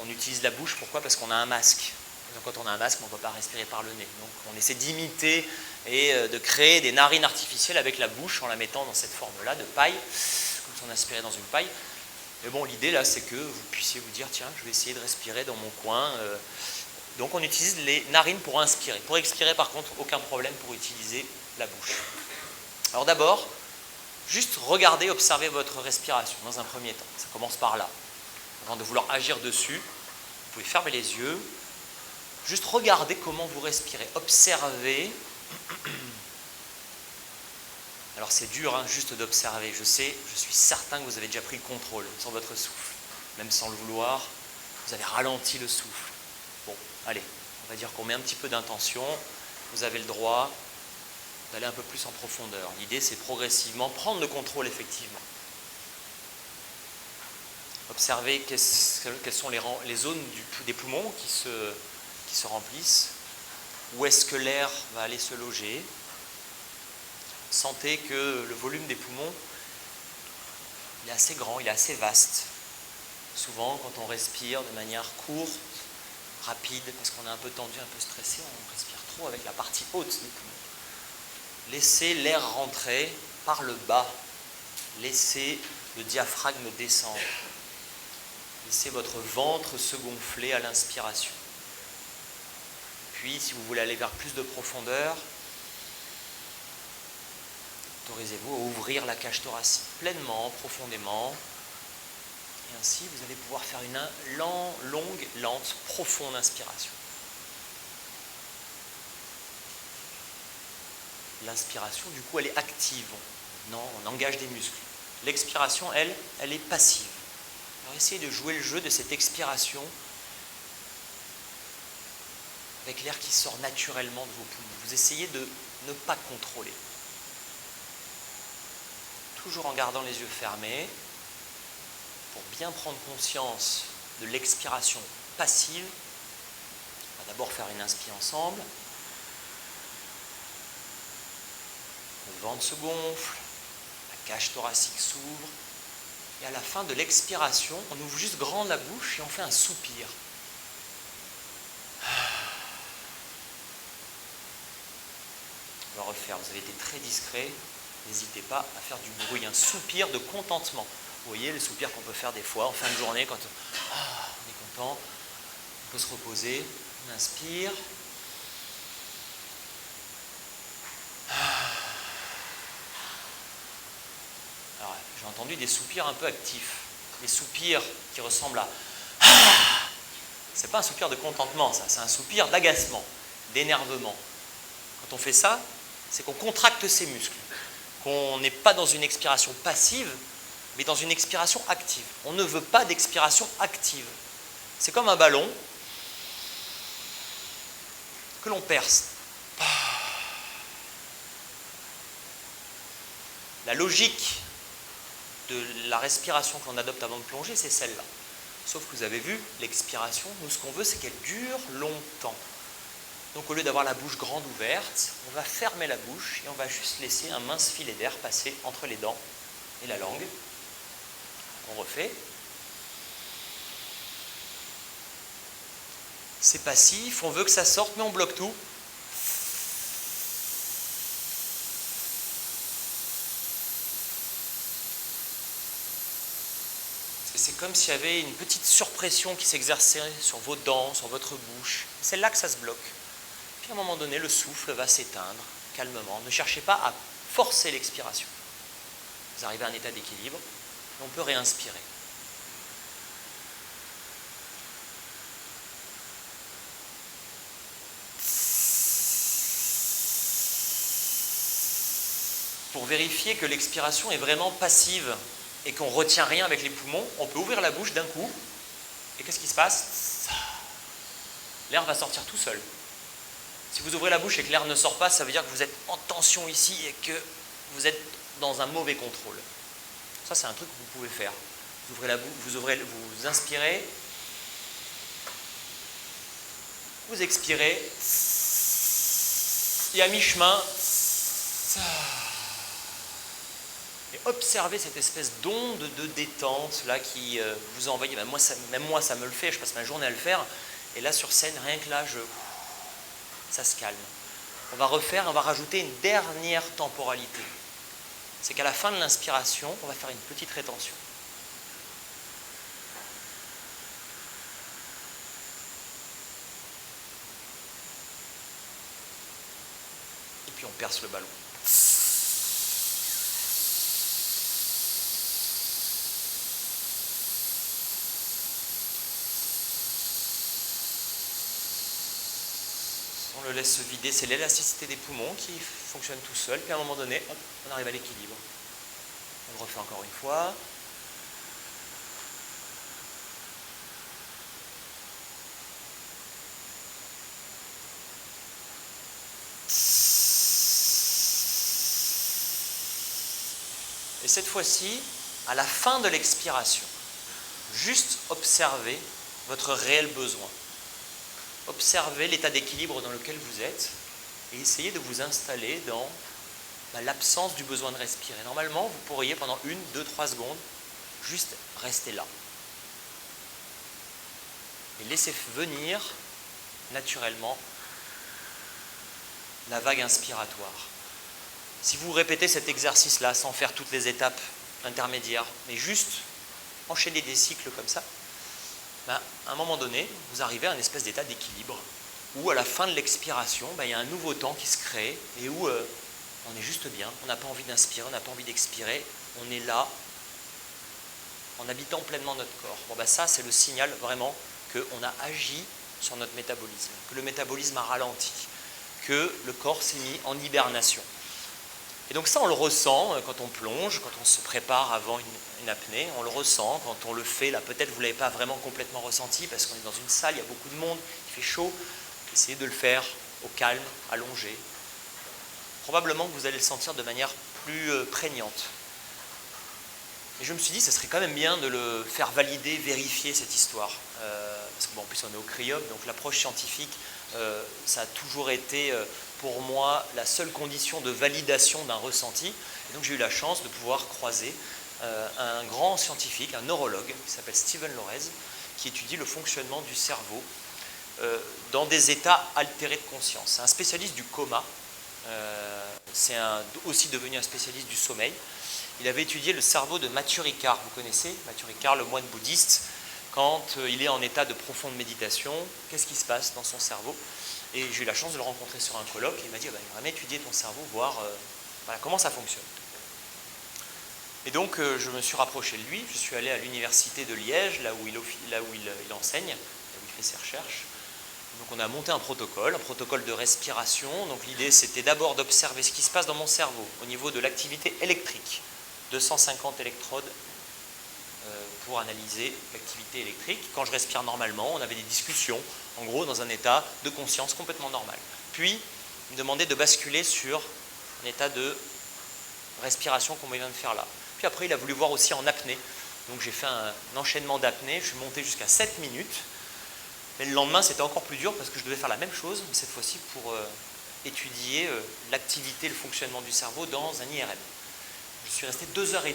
on utilise la bouche. Pourquoi ? Parce qu'on a un masque. Donc, quand on a un masque, on ne peut pas respirer par le nez. Donc on essaie d'imiter et de créer des narines artificielles avec la bouche en la mettant dans cette forme-là de paille, comme si on aspirait dans une paille. Mais bon, l'idée là, c'est que vous puissiez vous dire, tiens, je vais essayer de respirer dans mon coin. Donc on utilise les narines pour inspirer. Pour expirer, par contre, aucun problème pour utiliser la bouche. Alors d'abord, juste regardez, observez votre respiration dans un premier temps. Ça commence par là. Avant de vouloir agir dessus, vous pouvez fermer les yeux. Juste regardez comment vous respirez. Observez. Alors c'est dur hein, juste d'observer. Je sais, je suis certain que vous avez déjà pris le contrôle sur votre souffle. Même sans le vouloir, vous avez ralenti le souffle. Bon, allez, on va dire qu'on met un petit peu d'intention. Vous avez le droit d'aller un peu plus en profondeur. L'idée, c'est progressivement prendre le contrôle, effectivement. Observez quelles sont les zones des poumons qui se remplissent. Où est-ce que l'air va aller se loger ? Sentez que le volume des poumons, il est assez grand, il est assez vaste. Souvent, quand on respire de manière courte, rapide, parce qu'on est un peu tendu, un peu stressé, on respire trop avec la partie haute des poumons. Laissez l'air rentrer par le bas. Laissez le diaphragme descendre. Laissez votre ventre se gonfler à l'inspiration. Puis, si vous voulez aller vers plus de profondeur, autorisez-vous à ouvrir la cage thoracique pleinement, profondément. Et ainsi, vous allez pouvoir faire une longue, lente, profonde inspiration. L'inspiration, du coup, elle est active. On engage des muscles. L'expiration, elle est passive. Alors, essayez de jouer le jeu de cette expiration avec l'air qui sort naturellement de vos poumons. Vous essayez de ne pas contrôler. Toujours en gardant les yeux fermés, pour bien prendre conscience de l'expiration passive. On va d'abord faire une inspire ensemble. Le ventre se gonfle, la cage thoracique s'ouvre. Et à la fin de l'expiration, on ouvre juste grand la bouche et on fait un soupir. On va refaire, vous avez été très discret. N'hésitez pas à faire du bruit, un soupir de contentement. Vous voyez le soupir qu'on peut faire des fois en fin de journée quand on est content. On peut se reposer, on inspire. Alors, j'ai entendu des soupirs un peu actifs. Des soupirs qui ressemblent à... C'est pas un soupir de contentement, ça. C'est un soupir d'agacement, d'énervement. Quand on fait ça, c'est qu'on contracte ses muscles. Qu'on n'est pas dans une expiration passive, mais dans une expiration active. On ne veut pas d'expiration active. C'est comme un ballon que l'on perce. La logique de la respiration qu'on adopte avant de plonger, c'est celle-là. Sauf que vous avez vu, l'expiration, nous ce qu'on veut, c'est qu'elle dure longtemps. Donc au lieu d'avoir la bouche grande ouverte, on va fermer la bouche et on va juste laisser un mince filet d'air passer entre les dents et la langue. On refait. C'est passif, on veut que ça sorte, mais on bloque tout. C'est comme s'il y avait une petite surpression qui s'exerçait sur vos dents, sur votre bouche. C'est là que ça se bloque. Puis à un moment donné, le souffle va s'éteindre calmement. Ne cherchez pas à forcer l'expiration. Vous arrivez à un état d'équilibre et on peut réinspirer. Pour vérifier que l'expiration est vraiment passive et qu'on ne retient rien avec les poumons, on peut ouvrir la bouche d'un coup et qu'est-ce qui se passe? L'air va sortir tout seul. Si vous ouvrez la bouche et que l'air ne sort pas, ça veut dire que vous êtes en tension ici et que vous êtes dans un mauvais contrôle. Ça, c'est un truc que vous pouvez faire. Vous ouvrez la bouche, vous inspirez, vous expirez, et à mi-chemin, et observez cette espèce d'onde de détente là qui vous envoie. Même moi, ça me le fait, je passe ma journée à le faire. Et là, sur scène, rien que là, ça se calme. On va rajouter une dernière temporalité. C'est qu'à la fin de l'inspiration, on va faire une petite rétention. Et puis on perce le ballon. On le laisse se vider, c'est l'élasticité des poumons qui fonctionne tout seul, puis à un moment donné, hop, on arrive à l'équilibre. On le refait encore une fois. Et cette fois-ci, à la fin de l'expiration, juste observez votre réel besoin. Observez l'état d'équilibre dans lequel vous êtes et essayez de vous installer dans l'absence du besoin de respirer. Normalement, vous pourriez pendant 1, 2, 3 secondes juste rester là. Et laisser venir naturellement la vague inspiratoire. Si vous répétez cet exercice-là sans faire toutes les étapes intermédiaires, mais juste enchaîner des cycles comme ça, à un moment donné, vous arrivez à un espèce d'état d'équilibre où à la fin de l'expiration, il y a un nouveau temps qui se crée et où on est juste bien, on n'a pas envie d'inspirer, on n'a pas envie d'expirer, on est là en habitant pleinement notre corps. Ça, c'est le signal vraiment qu'on a agi sur notre métabolisme, que le métabolisme a ralenti, que le corps s'est mis en hibernation. Et donc ça, on le ressent quand on plonge, quand on se prépare avant une apnée, on le ressent quand on le fait. Là, peut-être vous ne l'avez pas vraiment complètement ressenti parce qu'on est dans une salle, il y a beaucoup de monde, il fait chaud. Essayez de le faire au calme, allongé. Probablement que vous allez le sentir de manière plus prégnante. Et je me suis dit, ce serait quand même bien de le faire valider, vérifier cette histoire. Parce qu'en plus, on est au CRIOP, donc l'approche scientifique, ça a toujours été pour moi la seule condition de validation d'un ressenti. Et donc j'ai eu la chance de pouvoir croiser un grand scientifique, un neurologue, qui s'appelle Steven Lorez, qui étudie le fonctionnement du cerveau dans des états altérés de conscience. C'est un spécialiste du coma, c'est aussi devenu un spécialiste du sommeil. Il avait étudié le cerveau de Matthieu Ricard, vous connaissez Matthieu Ricard, le moine bouddhiste. Quand il est en état de profonde méditation, qu'est-ce qui se passe dans son cerveau? Et j'ai eu la chance de le rencontrer sur un colloque et il m'a dit il va étudier ton cerveau, voir comment ça fonctionne. Et donc je me suis rapproché de lui, je suis allé à l'université de Liège, là où il enseigne, là où il fait ses recherches. Donc on a monté un protocole de respiration. Donc l'idée c'était d'abord d'observer ce qui se passe dans mon cerveau au niveau de l'activité électrique. 250 électrodes pour analyser l'activité électrique. Quand je respire normalement, on avait des discussions, en gros dans un état de conscience complètement normal. Puis, il me demandait de basculer sur un état de respiration qu'on vient de faire là. Puis après, il a voulu voir aussi en apnée. Donc j'ai fait un enchaînement d'apnée, je suis monté jusqu'à 7 minutes. Mais le lendemain, c'était encore plus dur parce que je devais faire la même chose, mais cette fois-ci pour étudier l'activité, le fonctionnement du cerveau dans un IRM. Je suis resté 2h30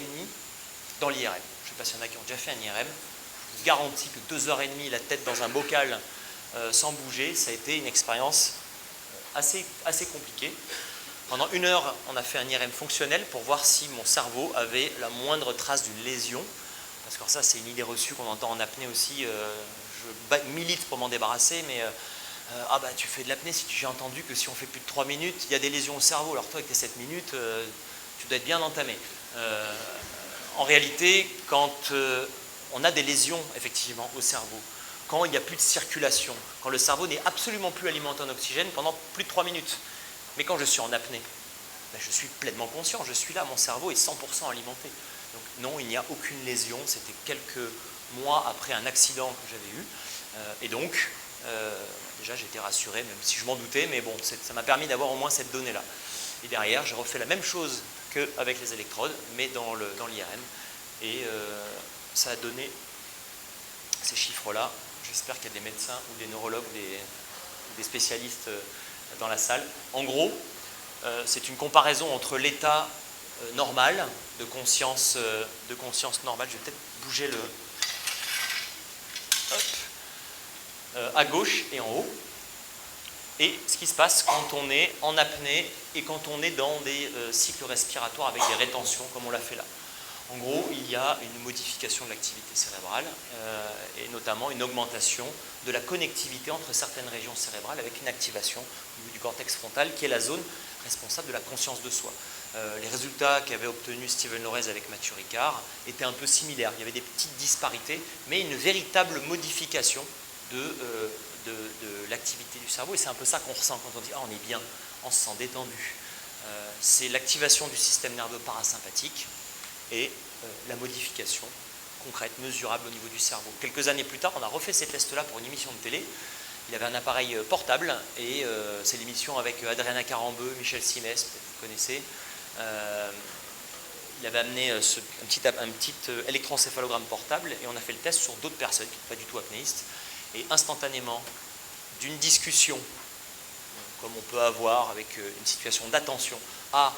dans l'IRM. Je ne sais pas s'il y en a qui ont déjà fait un IRM. Je vous garantis que 2h30 la tête dans un bocal sans bouger, ça a été une expérience assez compliquée. Pendant 1 heure, on a fait un IRM fonctionnel pour voir si mon cerveau avait la moindre trace d'une lésion. Parce que ça, c'est une idée reçue qu'on entend en apnée aussi. Je milite pour m'en débarrasser, mais Ah bah tu fais de l'apnée, si j'ai entendu que si on fait plus de 3 minutes, il y a des lésions au cerveau. Alors toi avec tes 7 minutes, tu dois être bien entamé. En réalité, quand on a des lésions effectivement au cerveau, quand il n'y a plus de circulation, quand le cerveau n'est absolument plus alimenté en oxygène pendant plus de 3 minutes. Mais quand je suis en apnée, ben je suis pleinement conscient, je suis là, mon cerveau est 100% alimenté. Donc non, il n'y a aucune lésion, c'était quelques mois après un accident que j'avais eu. Et donc, déjà j'étais rassuré, même si je m'en doutais, mais bon, ça m'a permis d'avoir au moins cette donnée-là. Et derrière, j'ai refait la même chose qu'avec les électrodes, mais dans l'IRM. Et ça a donné ces chiffres-là. J'espère qu'il y a des médecins ou des neurologues ou des spécialistes dans la salle. En gros, c'est une comparaison entre l'état normal de conscience normale. Je vais peut-être bouger le... Hop. À gauche et en haut. Et ce qui se passe quand on est en apnée et quand on est dans des cycles respiratoires avec des rétentions, comme on l'a fait là. En gros, il y a une modification de l'activité cérébrale et notamment une augmentation de la connectivité entre certaines régions cérébrales avec une activation au niveau du cortex frontal qui est la zone responsable de la conscience de soi. Les résultats qu'avait obtenus Steven Lorez avec Mathieu Ricard étaient un peu similaires. Il y avait des petites disparités, mais une véritable modification de l'activité du cerveau. Et c'est un peu ça qu'on ressent quand on dit « Ah, on est bien, on se sent détendu ». C'est l'activation du système nerveux parasympathique et la modification concrète, mesurable au niveau du cerveau. Quelques années plus tard, on a refait ces tests-là pour une émission de télé. Il avait un appareil portable et c'est l'émission avec Adriana Carambeu, Michel Simès, peut-être vous connaissez. Il avait amené un petit électroencéphalogramme portable et on a fait le test sur d'autres personnes qui n'étaient pas du tout apnéistes. Et instantanément, d'une discussion, comme on peut avoir avec une situation d'attention, à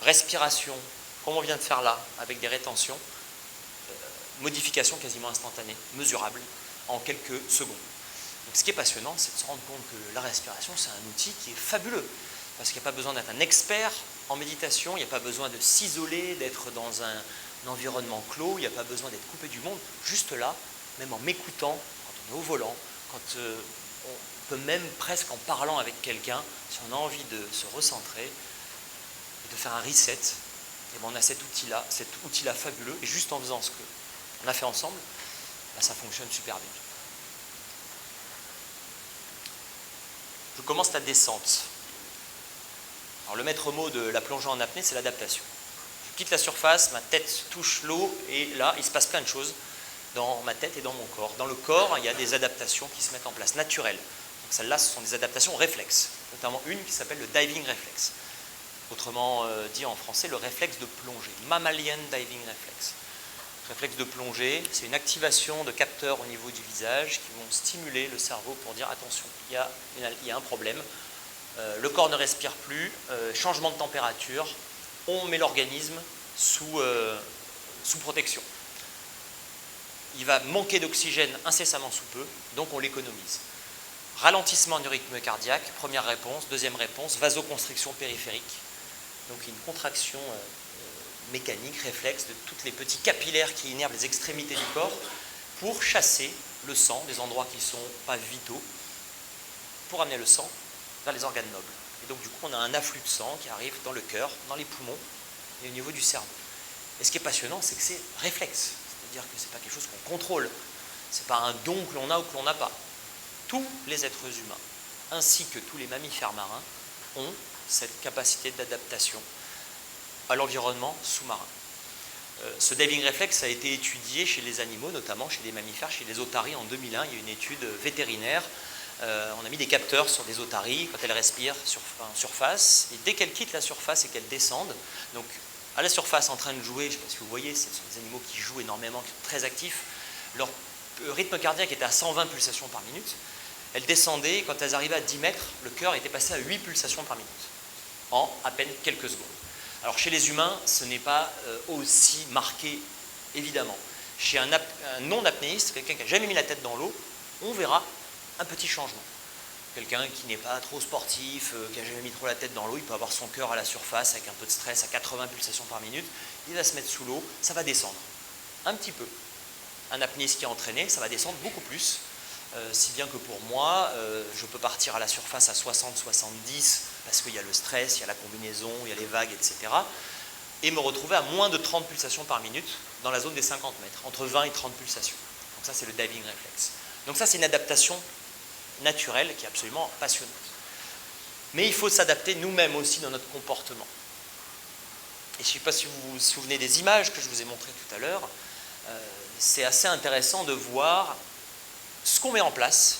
respiration, comme on vient de faire là, avec des rétentions, modification quasiment instantanée, mesurable, en quelques secondes. Donc, ce qui est passionnant, c'est de se rendre compte que la respiration, c'est un outil qui est fabuleux, parce qu'il n'y a pas besoin d'être un expert en méditation, il n'y a pas besoin de s'isoler, d'être dans un environnement clos, il n'y a pas besoin d'être coupé du monde, juste là, même en m'écoutant, quand on est au volant, quand on peut même presque en parlant avec quelqu'un, si on a envie de se recentrer, de faire un reset, et bien on a cet outil-là fabuleux, et juste en faisant ce qu'on a fait ensemble, ben ça fonctionne super bien. Je commence la descente. Alors le maître mot de la plongée en apnée, c'est l'adaptation. Je quitte la surface, ma tête touche l'eau, et là, il se passe plein de choses dans ma tête et dans mon corps. Dans le corps, il y a des adaptations qui se mettent en place, naturelles. Donc celles-là, ce sont des adaptations réflexes, notamment une qui s'appelle le diving reflex. Autrement dit en français, le réflexe de plongée, mammalian diving reflex. Le réflexe de plongée, c'est une activation de capteurs au niveau du visage qui vont stimuler le cerveau pour dire attention, il y a un problème, le corps ne respire plus, changement de température, on met l'organisme sous protection. Il va manquer d'oxygène incessamment sous peu, donc on l'économise. Ralentissement du rythme cardiaque, première réponse. Deuxième réponse, vasoconstriction périphérique. Donc une contraction mécanique, réflexe de tous les petits capillaires qui innervent les extrémités du corps pour chasser le sang des endroits qui ne sont pas vitaux, pour amener le sang vers les organes nobles. Et donc du coup, on a un afflux de sang qui arrive dans le cœur, dans les poumons et au niveau du cerveau. Et ce qui est passionnant, c'est que c'est réflexe. C'est-à-dire que ce n'est pas quelque chose qu'on contrôle. Ce n'est pas un don que l'on a ou que l'on n'a pas. Tous les êtres humains, ainsi que tous les mammifères marins, ont cette capacité d'adaptation à l'environnement sous-marin. Ce diving reflex a été étudié chez les animaux, notamment chez les mammifères, chez les otaries en 2001. Il y a eu une étude vétérinaire. On a mis des capteurs sur des otaries quand elles respirent en surface. Et dès qu'elles quittent la surface et qu'elles descendent, donc à la surface en train de jouer, je ne sais pas si vous voyez, ce sont des animaux qui jouent énormément, qui sont très actifs. Leur rythme cardiaque était à 120 pulsations par minute. Elles descendaient, quand elles arrivaient à 10 mètres, le cœur était passé à 8 pulsations par minute, en à peine quelques secondes. Alors chez les humains, ce n'est pas aussi marqué, évidemment. Chez un non-apnéiste, quelqu'un qui n'a jamais mis la tête dans l'eau, on verra un petit changement. Quelqu'un qui n'est pas trop sportif, qui n'a jamais mis trop la tête dans l'eau, il peut avoir son cœur à la surface avec un peu de stress à 80 pulsations par minute, il va se mettre sous l'eau, ça va descendre un petit peu. Un apnéiste qui est entraîné, ça va descendre beaucoup plus. si bien que pour moi, je peux partir à la surface à 60-70 parce qu'il y a le stress, il y a la combinaison, il y a les vagues, etc. Et me retrouver à moins de 30 pulsations par minute dans la zone des 50 mètres, entre 20 et 30 pulsations. Donc ça, c'est le diving reflex. Donc ça, c'est une adaptation naturelle qui est absolument passionnante. Mais il faut s'adapter nous-mêmes aussi dans notre comportement. Et je ne sais pas si vous vous souvenez des images que je vous ai montrées tout à l'heure. C'est assez intéressant de voir ce qu'on met en place,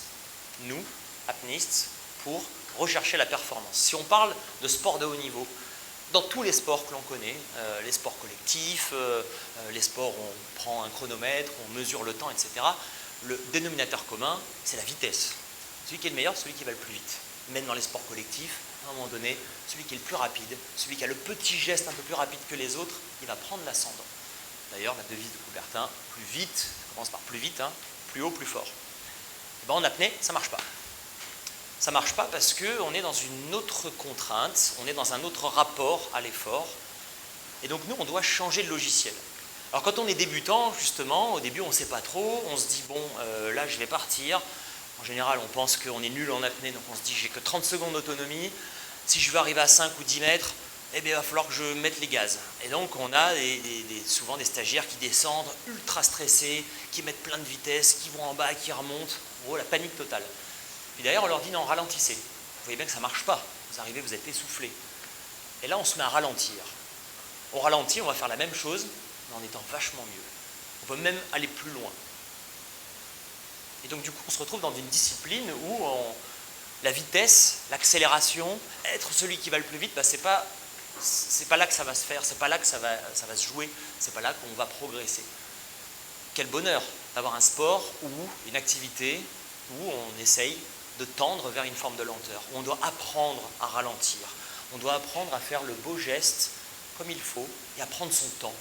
nous, apnéistes, pour rechercher la performance. Si on parle de sport de haut niveau, dans tous les sports que l'on connaît, les sports collectifs, les sports où on prend un chronomètre, on mesure le temps, etc., le dénominateur commun, c'est la vitesse. Celui qui est le meilleur, celui qui va le plus vite. Même dans les sports collectifs, à un moment donné, celui qui est le plus rapide, celui qui a le petit geste un peu plus rapide que les autres, il va prendre l'ascendant. D'ailleurs, la devise de Coubertin, plus vite, ça commence par plus vite, plus haut, plus fort. Et ben, en apnée, ça ne marche pas. Ça ne marche pas parce qu'on est dans une autre contrainte, on est dans un autre rapport à l'effort. Et donc nous, on doit changer de logiciel. Alors quand on est débutant, justement, au début, on ne sait pas trop, on se dit, bon, là, je vais partir. En général, on pense qu'on est nul en apnée, donc on se dit, j'ai que 30 secondes d'autonomie. Si je veux arriver à 5 ou 10 mètres, eh bien, il va falloir que je mette les gaz. Et donc, on a souvent des stagiaires qui descendent ultra stressés, qui mettent plein de vitesse, qui vont en bas, qui remontent. En gros, la panique totale. Puis d'ailleurs, on leur dit non, ralentissez. Vous voyez bien que ça ne marche pas. Vous arrivez, vous êtes essoufflé. Et là, on se met à ralentir. On ralentit, on va faire la même chose, mais en étant vachement mieux. On peut même aller plus loin. Et donc, du coup, on se retrouve dans une discipline où la vitesse, l'accélération, être celui qui va le plus vite, c'est pas là que ça va se faire, c'est pas là que ça va se jouer, c'est pas là qu'on va progresser. Quel bonheur d'avoir un sport ou une activité où on essaye de tendre vers une forme de lenteur, où on doit apprendre à ralentir, on doit apprendre à faire le beau geste comme il faut et à prendre son temps.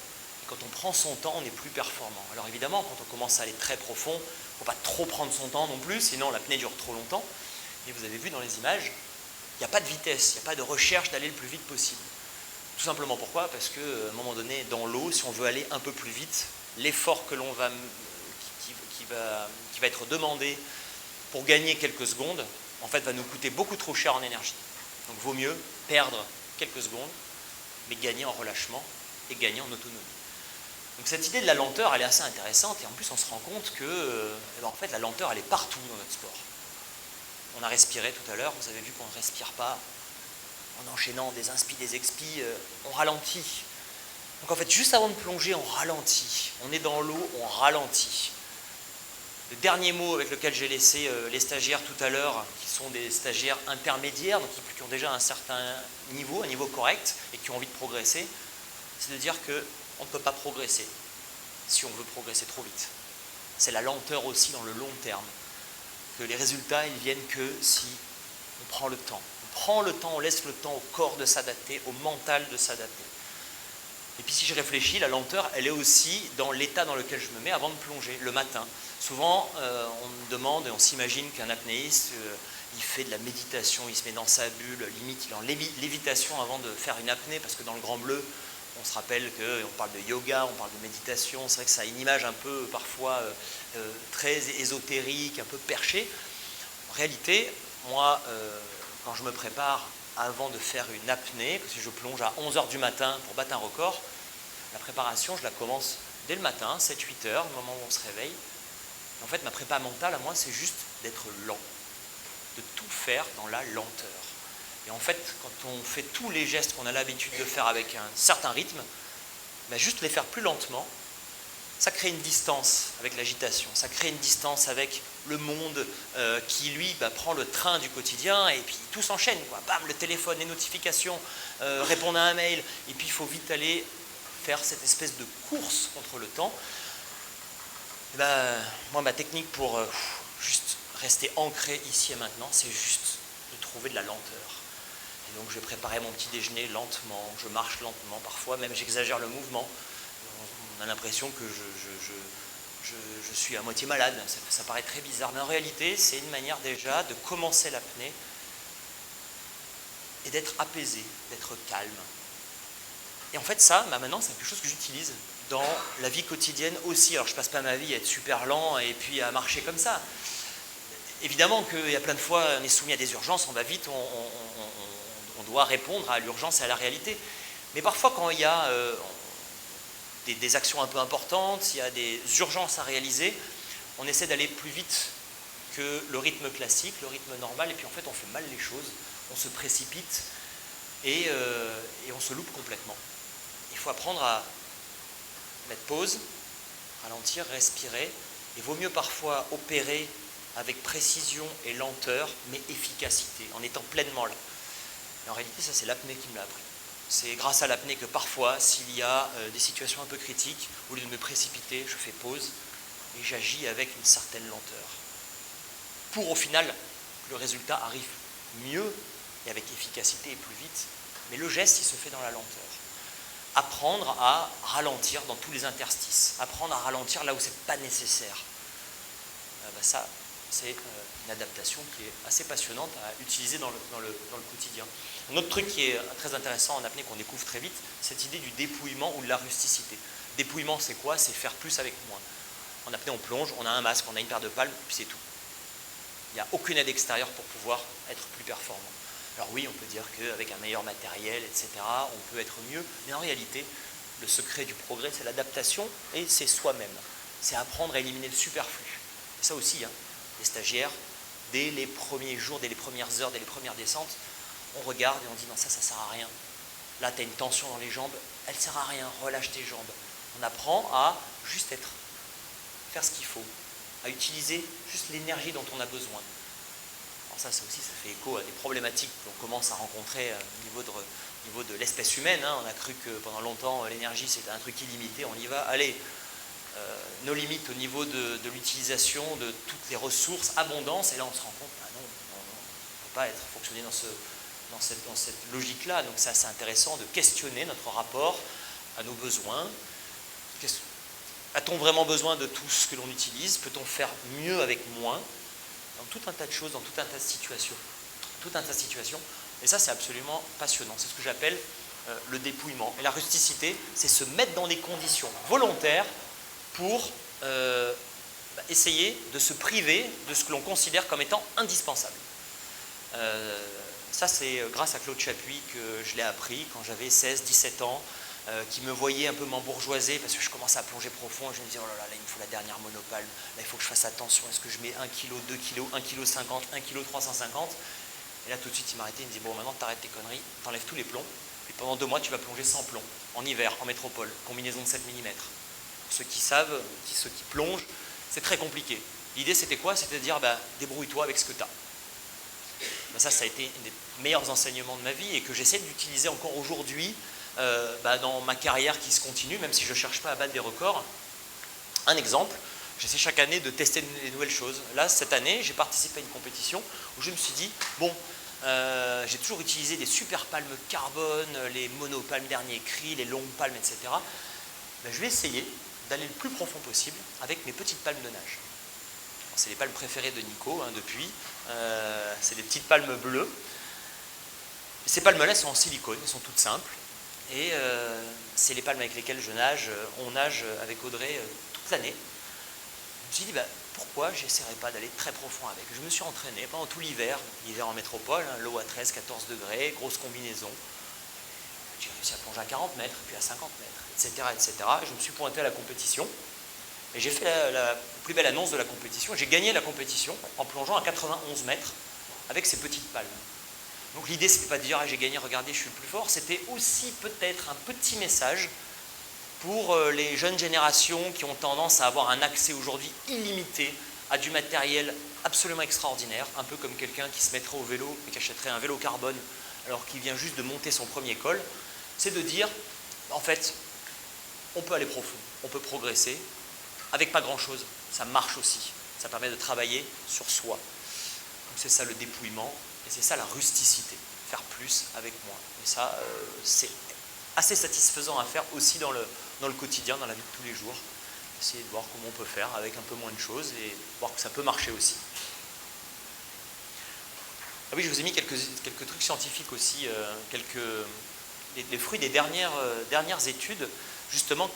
Et quand on prend son temps, on est plus performant. Alors évidemment, quand on commence à aller très profond, il ne faut pas trop prendre son temps non plus, sinon l'apnée dure trop longtemps. Et vous avez vu dans les images, il n'y a pas de vitesse, il n'y a pas de recherche d'aller le plus vite possible. Tout simplement pourquoi ? Parce qu'à un moment donné, dans l'eau, si on veut aller un peu plus vite, l'effort que qui va être demandé pour gagner quelques secondes, en fait, va nous coûter beaucoup trop cher en énergie. Donc, vaut mieux perdre quelques secondes, mais gagner en relâchement et gagner en autonomie. Donc, cette idée de la lenteur, elle est assez intéressante, et en plus, on se rend compte que, en fait, la lenteur, elle est partout dans notre sport. On a respiré tout à l'heure, vous avez vu qu'on ne respire pas en enchaînant des inspi, des expi, on ralentit. Donc en fait, juste avant de plonger, on ralentit. On est dans l'eau, on ralentit. Le dernier mot avec lequel j'ai laissé les stagiaires tout à l'heure, qui sont des stagiaires intermédiaires, donc qui ont déjà un certain niveau, un niveau correct, et qui ont envie de progresser, c'est de dire qu'on ne peut pas progresser si on veut progresser trop vite. C'est la lenteur aussi dans le long terme. Que les résultats, ils viennent que si on prend le temps. On prend le temps, on laisse le temps au corps de s'adapter, au mental de s'adapter. Et puis si je réfléchis, la lenteur, elle est aussi dans l'état dans lequel je me mets avant de plonger, le matin. Souvent, on me demande et on s'imagine qu'un apnéiste, il fait de la méditation, il se met dans sa bulle, limite il est en lévitation avant de faire une apnée, parce que dans le Grand Bleu, on se rappelle qu'on parle de yoga, on parle de méditation, c'est vrai que ça a une image un peu parfois très ésotérique, un peu perchée. En réalité, moi, quand je me prépare avant de faire une apnée, parce que je plonge à 11h du matin pour battre un record, la préparation, je la commence dès le matin, 7-8 heures, le moment où on se réveille. En fait, ma prépa mentale, à moi, c'est juste d'être lent, de tout faire dans la lenteur. Et en fait, quand on fait tous les gestes qu'on a l'habitude de faire avec un certain rythme, juste les faire plus lentement, ça crée une distance avec l'agitation, ça crée une distance avec le monde qui, lui, prend le train du quotidien et puis tout s'enchaîne, quoi. Bam, le téléphone, les notifications, répondre à un mail, et puis il faut vite aller faire cette espèce de course contre le temps. Et moi, ma technique pour juste rester ancré ici et maintenant, c'est juste de trouver de la lenteur. Et donc, je vais préparer mon petit déjeuner lentement, je marche lentement, parfois même j'exagère le mouvement. On a l'impression que je suis à moitié malade, ça paraît très bizarre, mais en réalité, c'est une manière déjà de commencer l'apnée et d'être apaisé, d'être calme. Et en fait, ça, maintenant, c'est quelque chose que j'utilise dans la vie quotidienne aussi. Alors, je ne passe pas ma vie à être super lent et puis à marcher comme ça. évidemment qu'il y a plein de fois, on est soumis à des urgences, on va vite, on doit répondre à l'urgence et à la réalité. Mais parfois, quand il y a des actions un peu importantes, il y a des urgences à réaliser, on essaie d'aller plus vite que le rythme classique, le rythme normal, et puis en fait, on fait mal les choses, on se précipite et on se loupe complètement. Il faut apprendre à mettre pause, ralentir, respirer. Il vaut mieux parfois opérer avec précision et lenteur, mais efficacité, en étant pleinement là. Et en réalité, ça c'est l'apnée qui me l'a appris. C'est grâce à l'apnée que parfois, s'il y a des situations un peu critiques, au lieu de me précipiter, je fais pause et j'agis avec une certaine lenteur. Pour au final, que le résultat arrive mieux et avec efficacité et plus vite. Mais le geste, il se fait dans la lenteur. Apprendre à ralentir dans tous les interstices. Apprendre à ralentir là où ce n'est pas nécessaire. Ça, c'est une adaptation qui est assez passionnante à utiliser dans le quotidien. Un autre truc qui est très intéressant en apnée qu'on découvre très vite, c'est cette idée du dépouillement ou de la rusticité. Dépouillement, c'est quoi? C'est faire plus avec moins. En apnée, on plonge, on a un masque, on a une paire de palmes, puis c'est tout. Il n'y a aucune aide extérieure pour pouvoir être plus performant. Alors oui, on peut dire qu'avec un meilleur matériel, etc., on peut être mieux, mais en réalité, le secret du progrès, c'est l'adaptation et c'est soi-même. C'est apprendre à éliminer le superflu. Et ça aussi, les stagiaires, dès les premiers jours, dès les premières heures, dès les premières descentes, on regarde et on dit non, ça sert à rien. Là, tu as une tension dans les jambes, elle ne sert à rien, relâche tes jambes. On apprend à juste être, faire ce qu'il faut, à utiliser juste l'énergie dont on a besoin. Alors ça aussi, ça fait écho à des problématiques qu'on commence à rencontrer au niveau de l'espèce humaine. On a cru que pendant longtemps, l'énergie, c'était un truc illimité, on y va. Allez, nos limites au niveau de l'utilisation de toutes les ressources, abondance, et là on se rend compte, non, on ne peut pas fonctionner dans cette logique-là. Donc c'est assez intéressant de questionner notre rapport à nos besoins. A-t-on vraiment besoin de tout ce que l'on utilise? Peut-on faire mieux avec moins? Dans tout un tas de choses, dans tout un tas de situations. Et ça, c'est absolument passionnant. C'est ce que j'appelle le dépouillement. Et la rusticité, c'est se mettre dans des conditions volontaires pour essayer de se priver de ce que l'on considère comme étant indispensable. Ça, c'est grâce à Claude Chapuis que je l'ai appris quand j'avais 16-17 ans, qui me voyait un peu m'embourgeoiser parce que je commençais à plonger profond et je me disais, oh là là, il me faut la dernière monopalme, là il faut que je fasse attention, est-ce que je mets 1 kg, 2 kg, 1 kg 50, 1 kg 350? Et là tout de suite il m'arrêtait, il me dit, bon maintenant t'arrêtes tes conneries, t'enlèves tous les plombs, et pendant 2 mois tu vas plonger sans plomb, en hiver, en métropole, combinaison de 7 mm. Pour ceux qui savent, ceux qui plongent, c'est très compliqué. L'idée c'était quoi? C'était de dire, débrouille-toi avec ce que tu as. Ça a été un des meilleurs enseignements de ma vie et que j'essaie d'utiliser encore aujourd'hui dans ma carrière qui se continue, même si je ne cherche pas à battre des records. Un exemple, j'essaie chaque année de tester des nouvelles choses. Là, cette année, j'ai participé à une compétition où je me suis dit, j'ai toujours utilisé des super palmes carbone, les monopalmes dernier cri, les longues palmes, etc. Je vais essayer d'aller le plus profond possible avec mes petites palmes de nage. C'est les palmes préférées de Nico depuis. C'est des petites palmes bleues. Ces palmes-là sont en silicone, elles sont toutes simples. Et c'est les palmes avec lesquelles je nage. On nage avec Audrey toute l'année. Je me suis dit, pourquoi je n'essaierais pas d'aller très profond avec? Je me suis entraîné pendant tout l'hiver en métropole, l'eau à 13-14 degrés, grosse combinaison. J'ai réussi à plonger à 40 mètres, puis à 50 mètres, etc. Et je me suis pointé à la compétition. Et j'ai fait la plus belle annonce de la compétition. J'ai gagné la compétition en plongeant à 91 mètres avec ces petites palmes. Donc l'idée, ce n'était pas de dire, j'ai gagné, regardez, je suis le plus fort. C'était aussi peut-être un petit message pour les jeunes générations qui ont tendance à avoir un accès aujourd'hui illimité à du matériel absolument extraordinaire, un peu comme quelqu'un qui se mettrait au vélo et qui achèterait un vélo carbone alors qu'il vient juste de monter son premier col. C'est de dire, en fait, on peut aller profond, on peut progresser, avec pas grand-chose, ça marche aussi. Ça permet de travailler sur soi. Donc c'est ça le dépouillement, et c'est ça la rusticité, faire plus avec moins. Et ça, c'est assez satisfaisant à faire aussi dans le quotidien, dans la vie de tous les jours. Essayer de voir comment on peut faire avec un peu moins de choses et voir que ça peut marcher aussi. Ah oui, je vous ai mis quelques trucs scientifiques aussi, les fruits des dernières études, justement,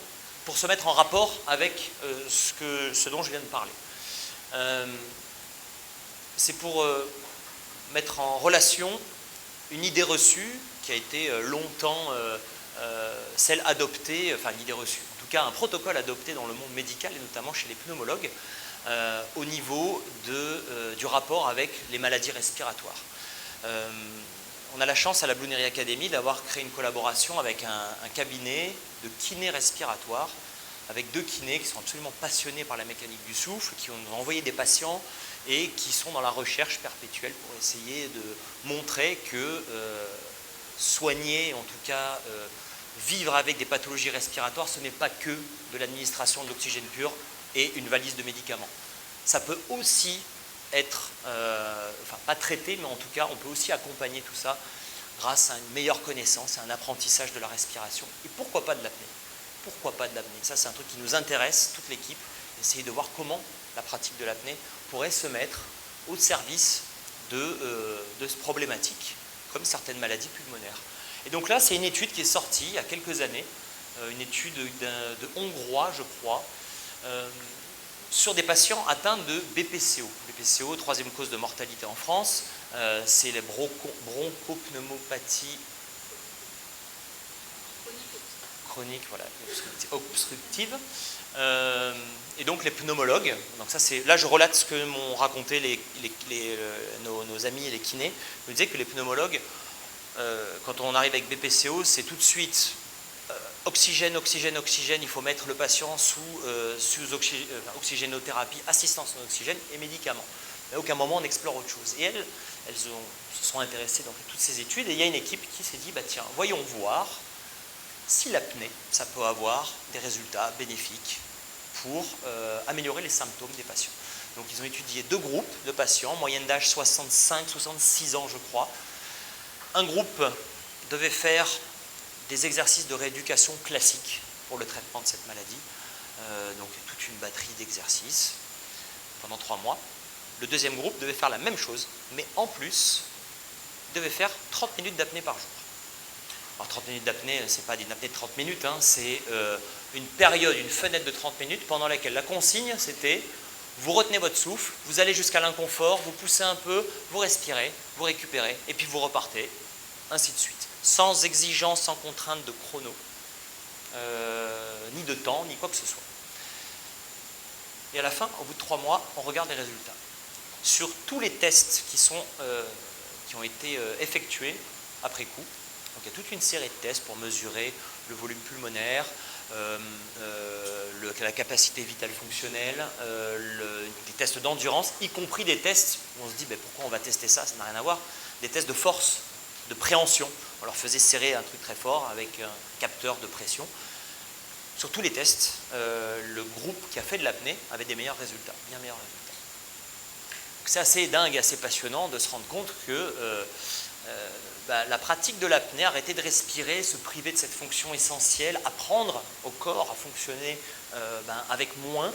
pour se mettre en rapport avec ce dont je viens de parler. c'est pour mettre en relation une idée reçue qui a été longtemps celle adoptée, enfin une idée reçue, en tout cas un protocole adopté dans le monde médical et notamment chez les pneumologues au niveau du rapport avec les maladies respiratoires. On a la chance à la Blue Neri Academy d'avoir créé une collaboration avec un cabinet de kiné respiratoire, avec 2 kinés qui sont absolument passionnés par la mécanique du souffle, qui ont envoyé des patients et qui sont dans la recherche perpétuelle pour essayer de montrer que soigner, en tout cas vivre avec des pathologies respiratoires, ce n'est pas que de l'administration de l'oxygène pur et une valise de médicaments. Ça peut aussi être, enfin pas traité, mais en tout cas on peut aussi accompagner tout ça grâce à une meilleure connaissance, à un apprentissage de la respiration et pourquoi pas de l'apnée. Pourquoi pas de l'apnée? Ça c'est un truc qui nous intéresse, toute l'équipe, essayer de voir comment la pratique de l'apnée pourrait se mettre au service de ce problématique, comme certaines maladies pulmonaires. Et donc là c'est une étude qui est sortie il y a quelques années, une étude de Hongrois je crois, sur des patients atteints de BPCO. BPCO, 3e cause de mortalité en France, c'est les bronchopneumopathies chroniques, voilà, obstructives. Et donc les pneumologues, donc ça là je relate ce que m'ont raconté nos amis et les kinés, nous disaient que les pneumologues, quand on arrive avec BPCO, c'est tout de suite oxygène, oxygène, oxygène, il faut mettre le patient sous oxygénothérapie, assistance en oxygène et médicaments. Mais à aucun moment on explore autre chose. Et elles se sont intéressées dans toutes ces études et il y a une équipe qui s'est dit, bah tiens, voyons voir si l'apnée, ça peut avoir des résultats bénéfiques pour améliorer les symptômes des patients. Donc ils ont étudié 2 groupes de patients, moyenne d'âge 65-66 ans je crois. Un groupe devait faire des exercices de rééducation classiques pour le traitement de cette maladie, donc toute une batterie d'exercices pendant 3 mois. Le deuxième groupe devait faire la même chose, mais en plus, devait faire 30 minutes d'apnée par jour. Alors 30 minutes d'apnée, ce n'est pas une apnée de 30 minutes, hein, c'est une période, une fenêtre de 30 minutes pendant laquelle la consigne, c'était vous retenez votre souffle, vous allez jusqu'à l'inconfort, vous poussez un peu, vous respirez, vous récupérez, et puis vous repartez, ainsi de suite. Sans exigence, sans contrainte de chrono, ni de temps, ni quoi que ce soit. Et à la fin, au bout de 3 mois, on regarde les résultats. Sur tous les tests qui ont été effectués après coup, donc il y a toute une série de tests pour mesurer le volume pulmonaire, la capacité vitale fonctionnelle, des tests d'endurance, y compris des tests où on se dit ben, pourquoi on va tester ça, ça n'a rien à voir, des tests de force, de préhension. On leur faisait serrer un truc très fort avec un capteur de pression. Sur tous les tests, le groupe qui a fait de l'apnée avait des meilleurs résultats, bien meilleurs résultats. C'est assez dingue, assez passionnant de se rendre compte que la pratique de l'apnée, arrêter de respirer, se priver de cette fonction essentielle, apprendre au corps à fonctionner avec moins,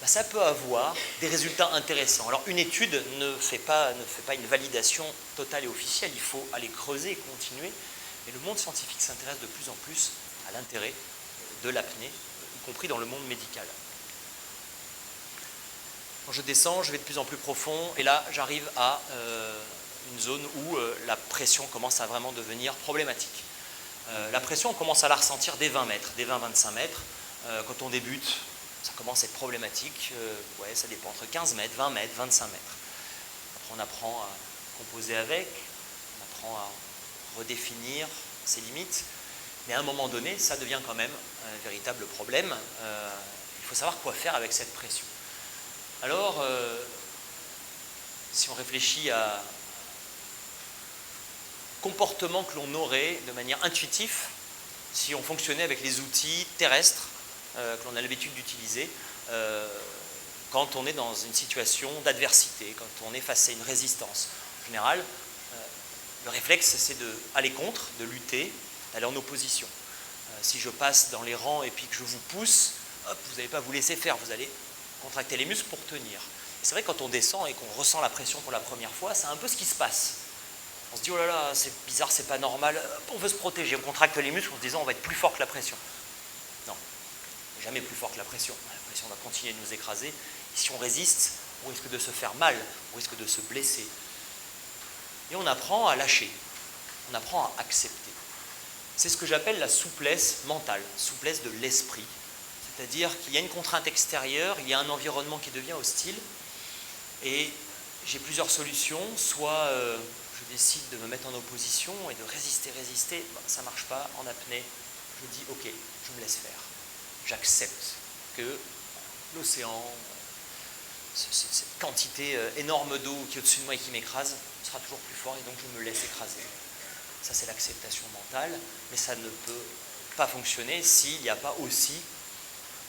ça peut avoir des résultats intéressants. Alors une étude ne fait pas une validation totale et officielle, il faut aller creuser et continuer, mais le monde scientifique s'intéresse de plus en plus à l'intérêt de l'apnée, y compris dans le monde médical. Quand je descends, je vais de plus en plus profond, et là j'arrive à une zone où la pression commence à vraiment devenir problématique. La pression, on commence à la ressentir dès 20 mètres, dès 20-25 mètres. Quand on débute, ça commence à être problématique, ça dépend, entre 15 mètres, 20 mètres, 25 mètres. Après, on apprend à composer avec, on apprend à redéfinir ses limites, mais à un moment donné, ça devient quand même un véritable problème. Il faut savoir quoi faire avec cette pression. Alors, si on réfléchit à comportement que l'on aurait de manière intuitive si on fonctionnait avec les outils terrestres que l'on a l'habitude d'utiliser quand on est dans une situation d'adversité, quand on est face à une résistance. En général, le réflexe, c'est d'aller contre, de lutter, d'aller en opposition. Si je passe dans les rangs et puis que je vous pousse, hop, vous n'allez pas vous laisser faire, vous allez contracter les muscles pour tenir. C'est vrai, quand on descend et qu'on ressent la pression pour la première fois, c'est un peu ce qui se passe. On se dit, oh là là, c'est bizarre, c'est pas normal, on veut se protéger, on contracte les muscles en se disant, on va être plus fort que la pression. Non, jamais plus fort que la pression. La pression va continuer de nous écraser. Et si on résiste, on risque de se faire mal, on risque de se blesser. Et on apprend à lâcher, on apprend à accepter. C'est ce que j'appelle la souplesse mentale, souplesse de l'esprit. C'est-à-dire qu'il y a une contrainte extérieure, il y a un environnement qui devient hostile, et j'ai plusieurs solutions. Soit je décide de me mettre en opposition et de résister, ça ne marche pas, en apnée, je dis ok, je me laisse faire. J'accepte que l'océan, cette quantité énorme d'eau qui est au-dessus de moi et qui m'écrase, sera toujours plus fort, et donc je me laisse écraser. Ça, c'est l'acceptation mentale, mais ça ne peut pas fonctionner s'il n'y a pas aussi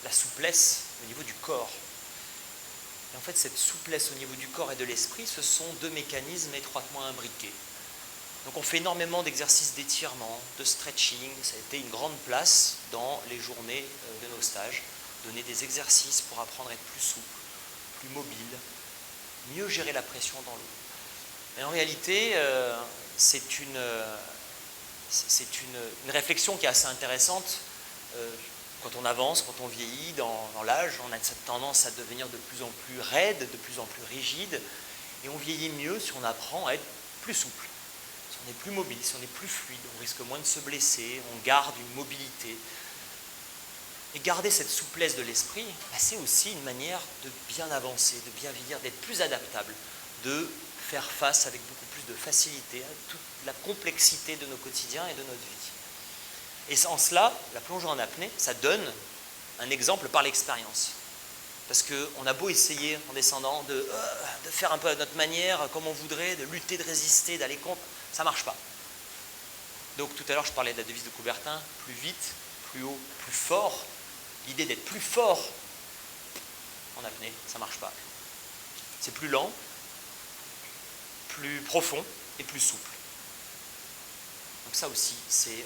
la souplesse au niveau du corps. Et en fait, cette souplesse au niveau du corps et de l'esprit, ce sont deux mécanismes étroitement imbriqués. Donc on fait énormément d'exercices d'étirement, de stretching. Ça a été une grande place dans les journées de nos stages. Donner des exercices pour apprendre à être plus souple, plus mobile, mieux gérer la pression dans l'eau. Mais en réalité, c'est une réflexion qui est assez intéressante. Quand on avance, quand on vieillit dans l'âge, on a cette tendance à devenir de plus en plus raide, de plus en plus rigide, et on vieillit mieux si on apprend à être plus souple, si on est plus mobile, si on est plus fluide, on risque moins de se blesser, on garde une mobilité. Et garder cette souplesse de l'esprit, c'est aussi une manière de bien avancer, de bien vieillir, d'être plus adaptable, de faire face avec beaucoup plus de facilité à toute la complexité de nos quotidiens et de notre vie. Et en cela, la plongée en apnée, ça donne un exemple par l'expérience. Parce qu'on a beau essayer en descendant de faire un peu à notre manière, comme on voudrait, de lutter, de résister, d'aller contre, ça ne marche pas. Donc tout à l'heure, je parlais de la devise de Coubertin, plus vite, plus haut, plus fort. L'idée d'être plus fort en apnée, ça ne marche pas. C'est plus lent, plus profond et plus souple. Donc ça aussi, c'est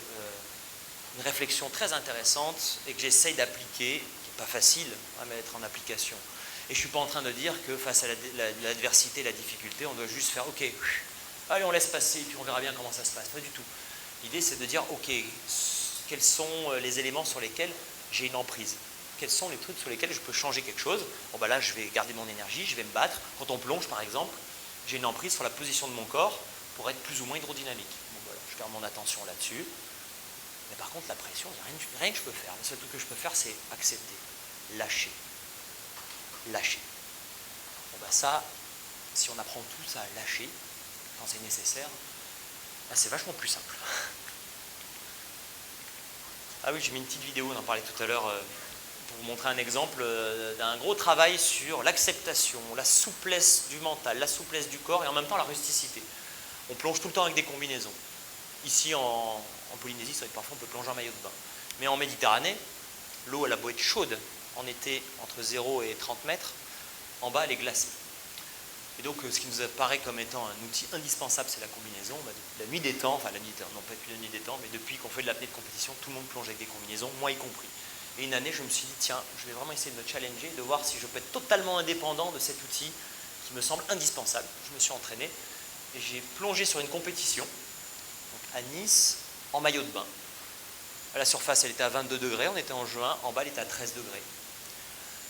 une réflexion très intéressante et que j'essaye d'appliquer, qui n'est pas facile à mettre en application. Et je ne suis pas en train de dire que face à l'adversité, la difficulté, on doit juste faire ok, allez on laisse passer et puis on verra bien comment ça se passe. Pas du tout. L'idée c'est de dire ok, quels sont les éléments sur lesquels j'ai une emprise? Quels sont les trucs sur lesquels je peux changer quelque chose? Bon bah là je vais garder mon énergie, je vais me battre. Quand on plonge par exemple, j'ai une emprise sur la position de mon corps pour être plus ou moins hydrodynamique. Bon, voilà, je garde mon attention là-dessus. Mais par contre, la pression, il n'y a rien que je peux faire. Le seul truc que je peux faire, c'est accepter, lâcher. Lâcher. Bon, bah ça, si on apprend tous à lâcher quand c'est nécessaire, bah c'est vachement plus simple. Ah oui, j'ai mis une petite vidéo, on en parlait tout à l'heure, pour vous montrer un exemple d'un gros travail sur l'acceptation, la souplesse du mental, la souplesse du corps et en même temps la rusticité. On plonge tout le temps avec des combinaisons. Ici en Polynésie, c'est vrai que parfois on peut plonger en maillot de bain. Mais en Méditerranée, l'eau elle a beau être chaude en été entre 0 et 30 mètres, en bas elle est glacée. Et donc ce qui nous apparaît comme étant un outil indispensable, c'est la combinaison. Bah, depuis la nuit des temps, enfin la nuit des temps, non pas depuis la nuit des temps, mais depuis qu'on fait de l'apnée de compétition, tout le monde plonge avec des combinaisons, moi y compris. Et une année, je me suis dit, tiens, je vais vraiment essayer de me challenger, de voir si je peux être totalement indépendant de cet outil qui me semble indispensable. Je me suis entraîné et j'ai plongé sur une compétition donc à Nice en maillot de bain. À la surface, elle était à 22 degrés, on était en juin, en bas, elle était à 13 degrés.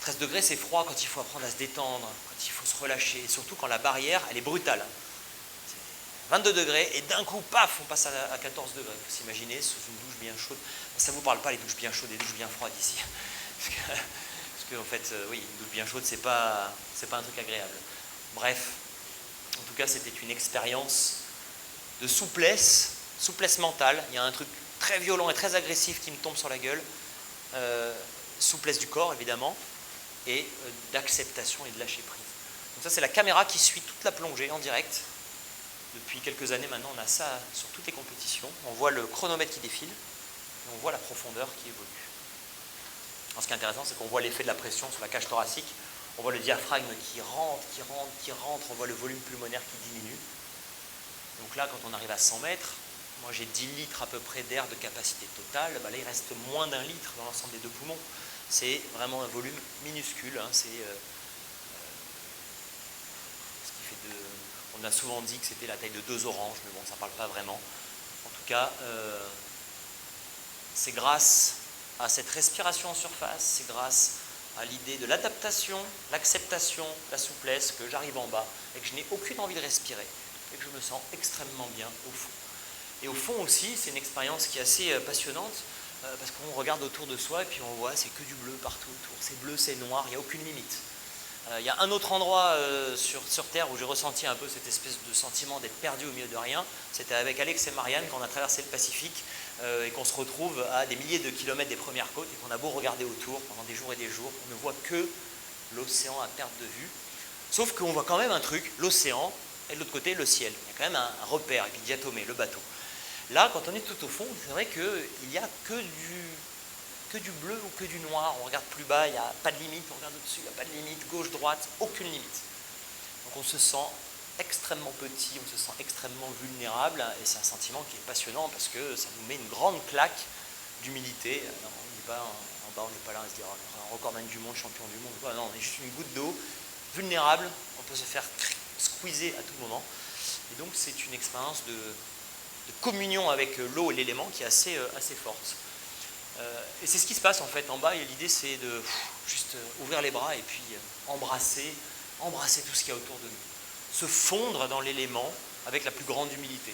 13 degrés, c'est froid quand il faut apprendre à se détendre, quand il faut se relâcher, et surtout quand la barrière, elle est brutale. C'est 22 degrés, et d'un coup, paf, on passe à 14 degrés. Il faut s'imaginer sous une douche bien chaude. Ça ne vous parle pas, les douches bien chaudes, les douches bien froides ici. Parce que en fait, oui, une douche bien chaude, c'est pas un truc agréable. Bref, en tout cas, c'était une expérience de souplesse mentale. Il y a un truc très violent et très agressif qui me tombe sur la gueule. Souplesse du corps, évidemment, et d'acceptation et de lâcher prise. Donc ça, c'est la caméra qui suit toute la plongée en direct. Depuis quelques années maintenant, on a ça sur toutes les compétitions. On voit le chronomètre qui défile et on voit la profondeur qui évolue. Alors, ce qui est intéressant, c'est qu'on voit l'effet de la pression sur la cage thoracique. On voit le diaphragme qui rentre, on voit le volume pulmonaire qui diminue. Donc là, quand on arrive à 100 mètres, moi j'ai 10 litres à peu près d'air de capacité totale, bah là il reste moins d'1 litre dans l'ensemble des deux poumons. C'est vraiment un volume minuscule. Hein, ce qui fait on a souvent dit que c'était la taille de 2 oranges, mais bon, ça ne parle pas vraiment. En tout cas, c'est grâce à cette respiration en surface, c'est grâce à l'idée de l'adaptation, l'acceptation, la souplesse, que j'arrive en bas et que je n'ai aucune envie de respirer et que je me sens extrêmement bien au fond. Et au fond aussi, c'est une expérience qui est assez passionnante parce qu'on regarde autour de soi et puis on voit c'est que du bleu partout autour. C'est bleu, c'est noir, il n'y a aucune limite. Il y a un autre endroit sur Terre où j'ai ressenti un peu cette espèce de sentiment d'être perdu au milieu de rien. C'était avec Alex et Marianne quand on a traversé le Pacifique et qu'on se retrouve à des milliers de kilomètres des premières côtes et qu'on a beau regarder autour pendant des jours et des jours, on ne voit que l'océan à perte de vue. Sauf qu'on voit quand même un truc, l'océan, et de l'autre côté le ciel. Il y a quand même un repère, et puis Diatomée, le bateau. Là, quand on est tout au fond, c'est vrai qu'il n'y a que du bleu ou que du noir. On regarde plus bas, il n'y a pas de limite, on regarde au-dessus, il n'y a pas de limite, gauche, droite, aucune limite. Donc on se sent extrêmement petit, on se sent extrêmement vulnérable, et c'est un sentiment qui est passionnant parce que ça nous met une grande claque d'humilité. On n'est pas en bas, on n'est pas là à se dire un recordman du monde, champion du monde. Non, on est juste une goutte d'eau, vulnérable, on peut se faire squeezer à tout moment. Et donc c'est une expérience de communion avec l'eau et l'élément qui est assez forte. Et c'est ce qui se passe en fait en bas, et l'idée c'est de juste ouvrir les bras et puis embrasser tout ce qu'il y a autour de nous. Se fondre dans l'élément avec la plus grande humilité.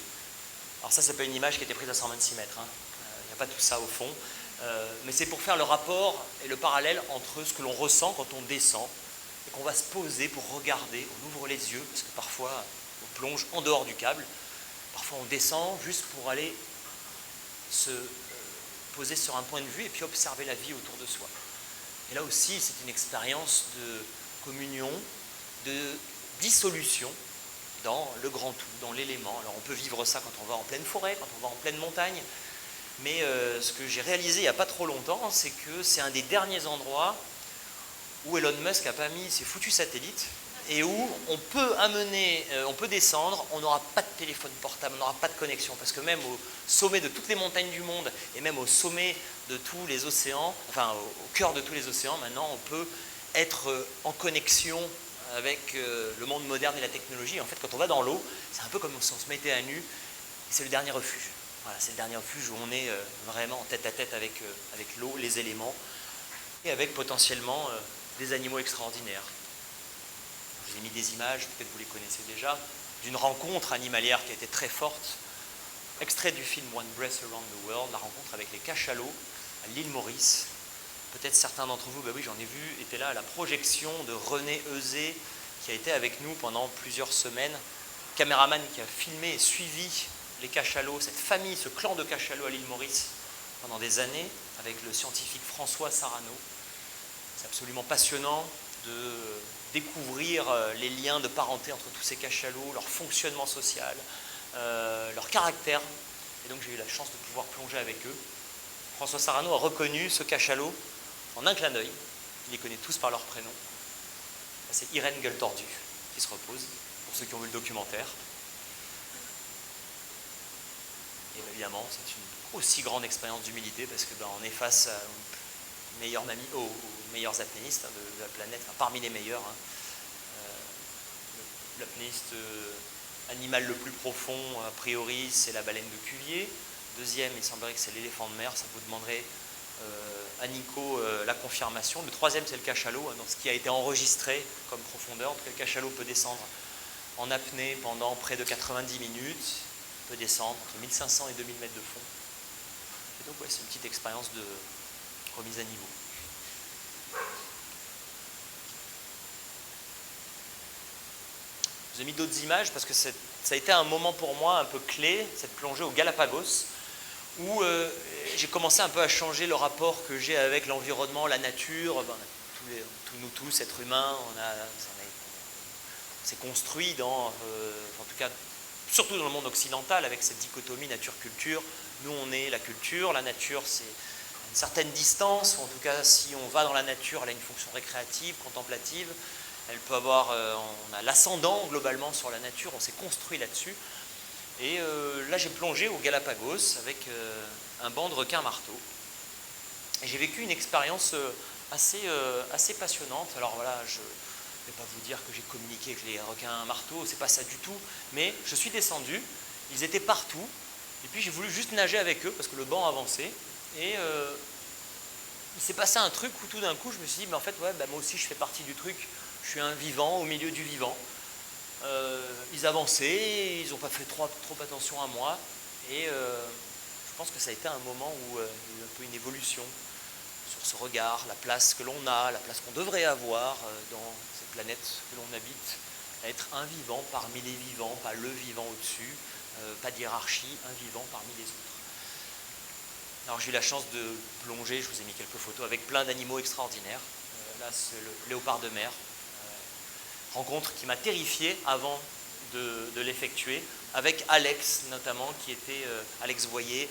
Alors ça, c'est pas une image qui a été prise à 126 mètres, il n'y a pas tout ça au fond, mais c'est pour faire le rapport et le parallèle entre ce que l'on ressent quand on descend et qu'on va se poser pour regarder, on ouvre les yeux, parce que parfois on plonge en dehors du câble, parfois on descend juste pour aller se poser sur un point de vue et puis observer la vie autour de soi. Et là aussi, c'est une expérience de communion, de dissolution dans le grand tout, dans l'élément. Alors on peut vivre ça quand on va en pleine forêt, quand on va en pleine montagne, mais ce que j'ai réalisé il n'y a pas trop longtemps, c'est que c'est un des derniers endroits où Elon Musk n'a pas mis ses foutus satellites et où on peut descendre, on n'aura pas de téléphone portable, on n'aura pas de connexion, parce que même au sommet de toutes les montagnes du monde, et même au sommet de tous les océans, enfin au cœur de tous les océans, maintenant on peut être en connexion avec le monde moderne et la technologie. En fait, quand on va dans l'eau, c'est un peu comme si on se mettait à nu, et c'est le dernier refuge. Voilà, c'est le dernier refuge où on est vraiment en tête à tête avec l'eau, les éléments, et avec potentiellement des animaux extraordinaires. Je vous ai mis des images, peut-être vous les connaissez déjà, d'une rencontre animalière qui a été très forte, extrait du film One Breath Around the World, la rencontre avec les cachalots à l'île Maurice. Peut-être certains d'entre vous, ben oui, j'en ai vu, étaient là à la projection de René Euzé, qui a été avec nous pendant plusieurs semaines, caméraman qui a filmé et suivi les cachalots, cette famille, ce clan de cachalots à l'île Maurice pendant des années, avec le scientifique François Sarano. C'est absolument passionnant de découvrir les liens de parenté entre tous ces cachalots, leur fonctionnement social, leur caractère. Et donc j'ai eu la chance de pouvoir plonger avec eux. François Sarano a reconnu ce cachalot en un clin d'œil. Il les connaît tous par leur prénom. C'est Irène Gueule Tordue qui se repose, pour ceux qui ont vu le documentaire. Et bien évidemment, c'est une aussi grande expérience d'humilité parce que on est face aux meilleurs apnéistes de la planète, enfin, parmi les meilleurs. L'apnéiste animal le plus profond, a priori, c'est la baleine de Cuvier. Deuxième, il semblerait que c'est l'éléphant de mer. Ça vous demanderait à Nico la confirmation. Le troisième, c'est le cachalot, dans ce qui a été enregistré comme profondeur. En tout cas, le cachalot peut descendre en apnée pendant près de 90 minutes. Il peut descendre entre 1500 et 2000 mètres de fond. Et donc, ouais, c'est une petite expérience de remise à niveau. Je vous ai mis d'autres images parce que ça a été un moment pour moi un peu clé, cette plongée au Galapagos, où j'ai commencé un peu à changer le rapport que j'ai avec l'environnement, la nature. Nous tous, êtres humains, on s'est construit en tout cas, surtout dans le monde occidental, avec cette dichotomie nature-culture. Nous, on est la culture, la nature, c'est à une certaine distance, ou en tout cas, si on va dans la nature, elle a une fonction récréative, contemplative. Elle peut avoir, on a l'ascendant globalement sur la nature, on s'est construit là-dessus. Et là, j'ai plongé au Galapagos avec un banc de requins-marteaux. Et j'ai vécu une expérience assez passionnante. Alors voilà, je ne vais pas vous dire que j'ai communiqué avec les requins-marteaux, c'est pas ça du tout. Mais je suis descendu, ils étaient partout. Et puis j'ai voulu juste nager avec eux parce que le banc avançait. Et il s'est passé un truc où tout d'un coup je me suis dit, mais en fait, ouais, moi aussi je fais partie du truc, je suis un vivant au milieu du vivant. Ils avançaient, ils n'ont pas fait trop attention à moi, et je pense que ça a été un moment où il y a eu un peu une évolution sur ce regard, la place que l'on a, la place qu'on devrait avoir dans cette planète que l'on habite, à être un vivant parmi les vivants, pas le vivant au-dessus, pas de hiérarchie, un vivant parmi les autres. Alors j'ai eu la chance de plonger, je vous ai mis quelques photos, avec plein d'animaux extraordinaires. Là c'est le léopard de mer, rencontre qui m'a terrifié avant de l'effectuer, avec Alex notamment, qui était Alex Voyer,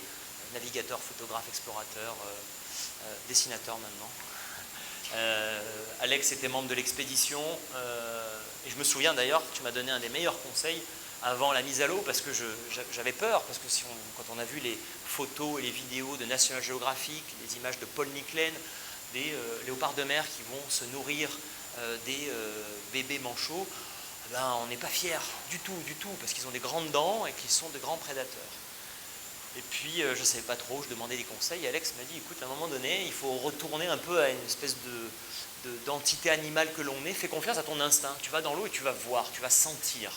navigateur, photographe, explorateur, dessinateur maintenant. Alex était membre de l'expédition, et je me souviens d'ailleurs, tu m'as donné un des meilleurs conseils avant la mise à l'eau, parce que j'avais peur, parce que quand on a vu les photos et les vidéos de National Geographic, les images de Paul Nicklen, des léopards de mer qui vont se nourrir des bébés manchots, on n'est pas fiers du tout, parce qu'ils ont des grandes dents et qu'ils sont de grands prédateurs. Et puis je ne savais pas trop, je demandais des conseils, et Alex m'a dit, écoute, à un moment donné, il faut retourner un peu à une espèce d'entité animale que l'on est, fais confiance à ton instinct, tu vas dans l'eau et tu vas voir, tu vas sentir.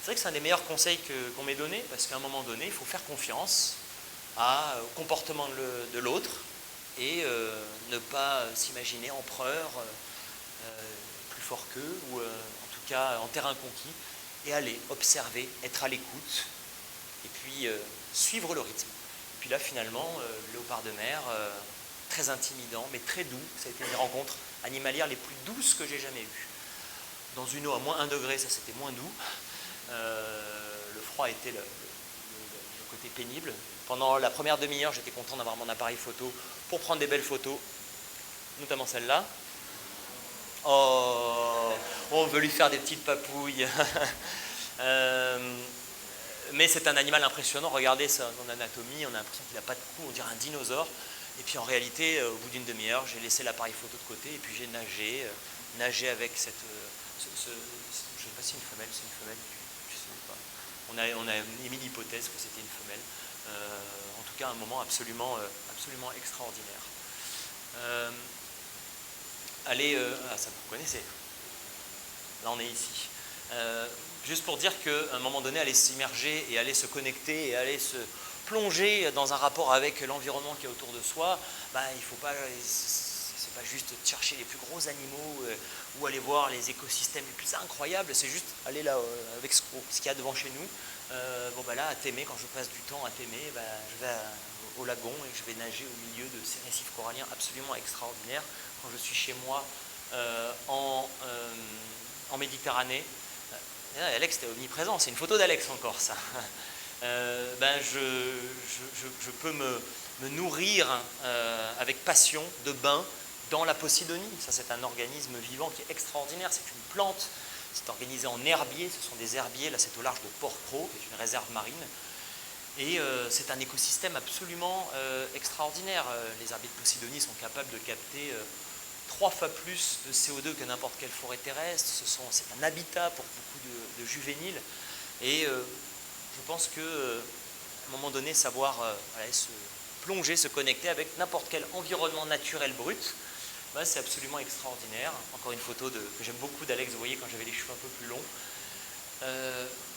C'est vrai que c'est un des meilleurs conseils qu'on m'ait donné, parce qu'à un moment donné, il faut faire confiance au comportement de l'autre, et ne pas s'imaginer empereur, plus fort qu'eux, ou en tout cas en terrain conquis, et aller observer, être à l'écoute, et puis suivre le rythme. Et puis là, finalement, le léopard de mer, très intimidant, mais très doux, ça a été une des rencontres animalières les plus douces que j'ai jamais eues. Dans une eau à moins 1 degré, ça c'était moins doux. Le froid était le côté pénible. Pendant la première demi-heure, j'étais content d'avoir mon appareil photo pour prendre des belles photos, notamment celle-là. Oh, on veut lui faire des petites papouilles. Mais c'est un animal impressionnant. Regardez son anatomie, on a l'impression qu'il n'a pas de cou, on dirait un dinosaure. Et puis en réalité, au bout d'une demi-heure, j'ai laissé l'appareil photo de côté et puis j'ai nagé avec cette... je ne sais pas si c'est une femelle, je ne sais pas. On a émis l'hypothèse que c'était une femelle. En tout cas, un moment absolument extraordinaire. Ça vous connaissez. Là, on est ici. Juste pour dire qu'à un moment donné, aller s'immerger et aller se connecter et aller se plonger dans un rapport avec l'environnement qui est autour de soi, il faut pas, c'est pas juste chercher les plus gros animaux ou aller voir les écosystèmes les plus incroyables, c'est juste aller là avec ce qu'il y a devant chez nous. Là, à Témé, quand je passe du temps à Témé, je vais au lagon et je vais nager au milieu de ces récifs coralliens absolument extraordinaires. Quand je suis chez moi en Méditerranée, Alex était omniprésent, c'est une photo d'Alex encore ça. Je peux me nourrir avec passion de bains dans la Posidonie. Ça, c'est un organisme vivant qui est extraordinaire, c'est une plante, c'est organisé en herbiers, ce sont des herbiers, là c'est au large de Port-Cros, qui est une réserve marine. Et c'est un écosystème absolument extraordinaire. Les herbiers de Posidonie sont capables de capter 3 fois plus de CO2 que n'importe quelle forêt terrestre. C'est un habitat pour beaucoup de juvéniles. Et je pense qu'à un moment donné, savoir se plonger, se connecter avec n'importe quel environnement naturel brut, c'est absolument extraordinaire. Encore une photo que j'aime beaucoup d'Alex, vous voyez, quand j'avais les cheveux un peu plus longs.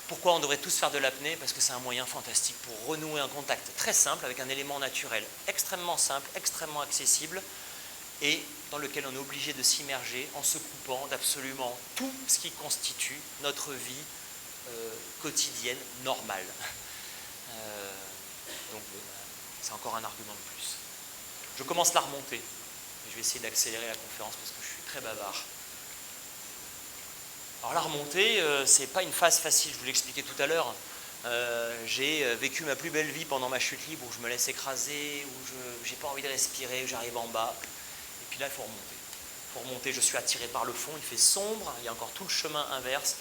Pourquoi on devrait tous faire de l'apnée? Parce que c'est un moyen fantastique pour renouer un contact très simple avec un élément naturel extrêmement simple, extrêmement accessible, et dans lequel on est obligé de s'immerger en se coupant d'absolument tout ce qui constitue notre vie quotidienne normale. Donc c'est encore un argument de plus. Je commence la remontée. Je vais essayer d'accélérer la conférence parce que je suis très bavard. Alors la remontée, c'est pas une phase facile, je vous l'expliquais tout à l'heure. J'ai vécu ma plus belle vie pendant ma chute libre où je me laisse écraser, où je n'ai pas envie de respirer, où j'arrive en bas. Et puis là, il faut remonter. Pour remonter, je suis attiré par le fond, il fait sombre, il y a encore tout le chemin inverse.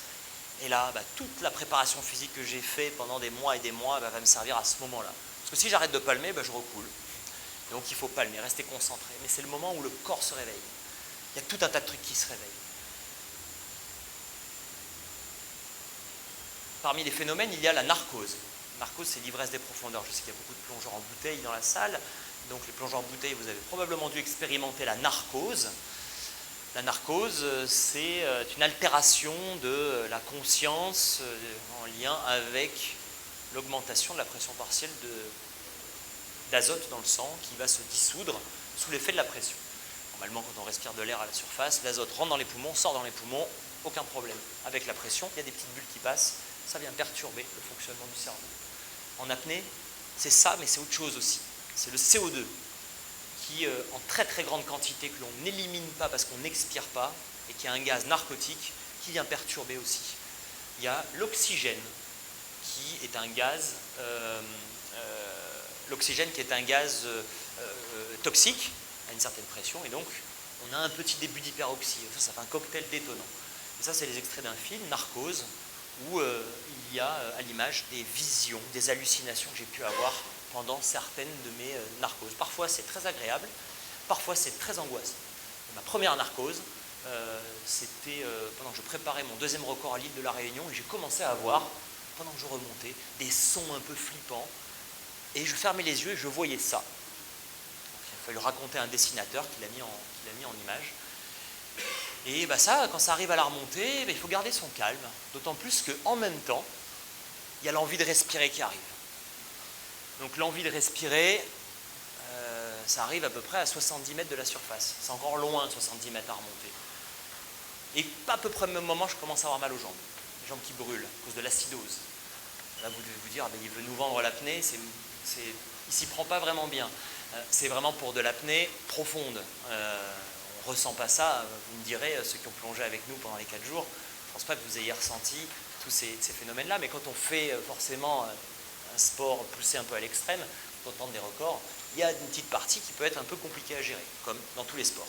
Et là, toute la préparation physique que j'ai fait pendant des mois et des mois va me servir à ce moment-là. Parce que si j'arrête de palmer, je recoule. Donc il faut palmer, rester concentré. Mais c'est le moment où le corps se réveille. Il y a tout un tas de trucs qui se réveillent. Parmi les phénomènes, il y a la narcose. narcose, c'est l'ivresse des profondeurs. Je sais qu'il y a beaucoup de plongeurs en bouteille dans la salle. Donc les plongeurs en bouteille, vous avez probablement dû expérimenter la narcose. La narcose, c'est une altération de la conscience en lien avec l'augmentation de la pression partielle d'azote dans le sang qui va se dissoudre sous l'effet de la pression. Normalement, quand on respire de l'air à la surface, l'azote rentre dans les poumons, sort dans les poumons, aucun problème. Avec la pression, il y a des petites bulles qui passent, ça vient perturber le fonctionnement du cerveau. En apnée, c'est ça, mais c'est autre chose aussi. C'est le CO2 qui, en très très grande quantité, que l'on n'élimine pas parce qu'on n'expire pas, et qui est un gaz narcotique qui vient perturber aussi. Il y a l'oxygène, qui est un gaz, toxique à une certaine pression, et donc on a un petit début d'hyperoxie. Ça fait un cocktail détonnant. Et ça, c'est les extraits d'un film, Narcose, où il y a à l'image des visions, des hallucinations que j'ai pu avoir pendant certaines de mes narcoses. Parfois, c'est très agréable, parfois, c'est très angoissant. Ma première narcose, c'était pendant que je préparais mon deuxième record à l'île de la Réunion, et j'ai commencé à avoir, pendant que je remontais, des sons un peu flippants, et je fermais les yeux et je voyais ça. Donc, il a fallu raconter à un dessinateur qui l'a mis en image. Et ça, quand ça arrive à la remontée, il faut garder son calme, d'autant plus qu'en même temps, il y a l'envie de respirer qui arrive. Donc l'envie de respirer, ça arrive à peu près à 70 mètres de la surface. C'est encore loin de 70 mètres à remonter. Et à peu près au même moment, je commence à avoir mal aux jambes. Les jambes qui brûlent à cause de l'acidose. Là, vous devez vous dire, il veut nous vendre l'apnée, il ne s'y prend pas vraiment bien. C'est vraiment pour de l'apnée profonde. On ne ressent pas ça. Vous me direz, ceux qui ont plongé avec nous pendant les 4 jours, je ne pense pas que vous ayez ressenti tous ces phénomènes-là, mais quand on fait forcément un sport poussé un peu à l'extrême, quand on tente des records, il y a une petite partie qui peut être un peu compliquée à gérer, comme dans tous les sports.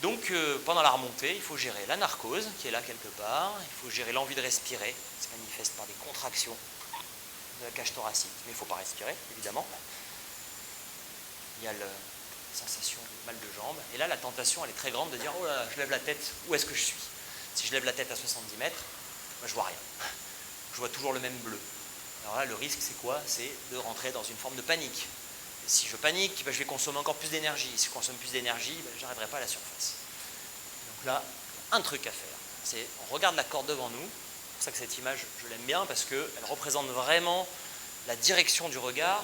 Donc pendant la remontée, il faut gérer la narcose, qui est là quelque part, il faut gérer l'envie de respirer, qui se manifeste par des contractions de la cage thoracique, mais il ne faut pas respirer, évidemment. Il y a la sensation de mal de jambes, et là la tentation elle est très grande de dire, oh là, je lève la tête, où est-ce que je suis? Si je lève la tête à 70 mètres, je vois rien. Je vois toujours le même bleu. Alors là, le risque, c'est quoi? C'est de rentrer dans une forme de panique. Et si je panique, je vais consommer encore plus d'énergie. Si je consomme plus d'énergie, je n'arriverai pas à la surface. Donc là, un truc à faire, c'est on regarde la corde devant nous. C'est pour ça que cette image, je l'aime bien, parce qu'elle représente vraiment la direction du regard.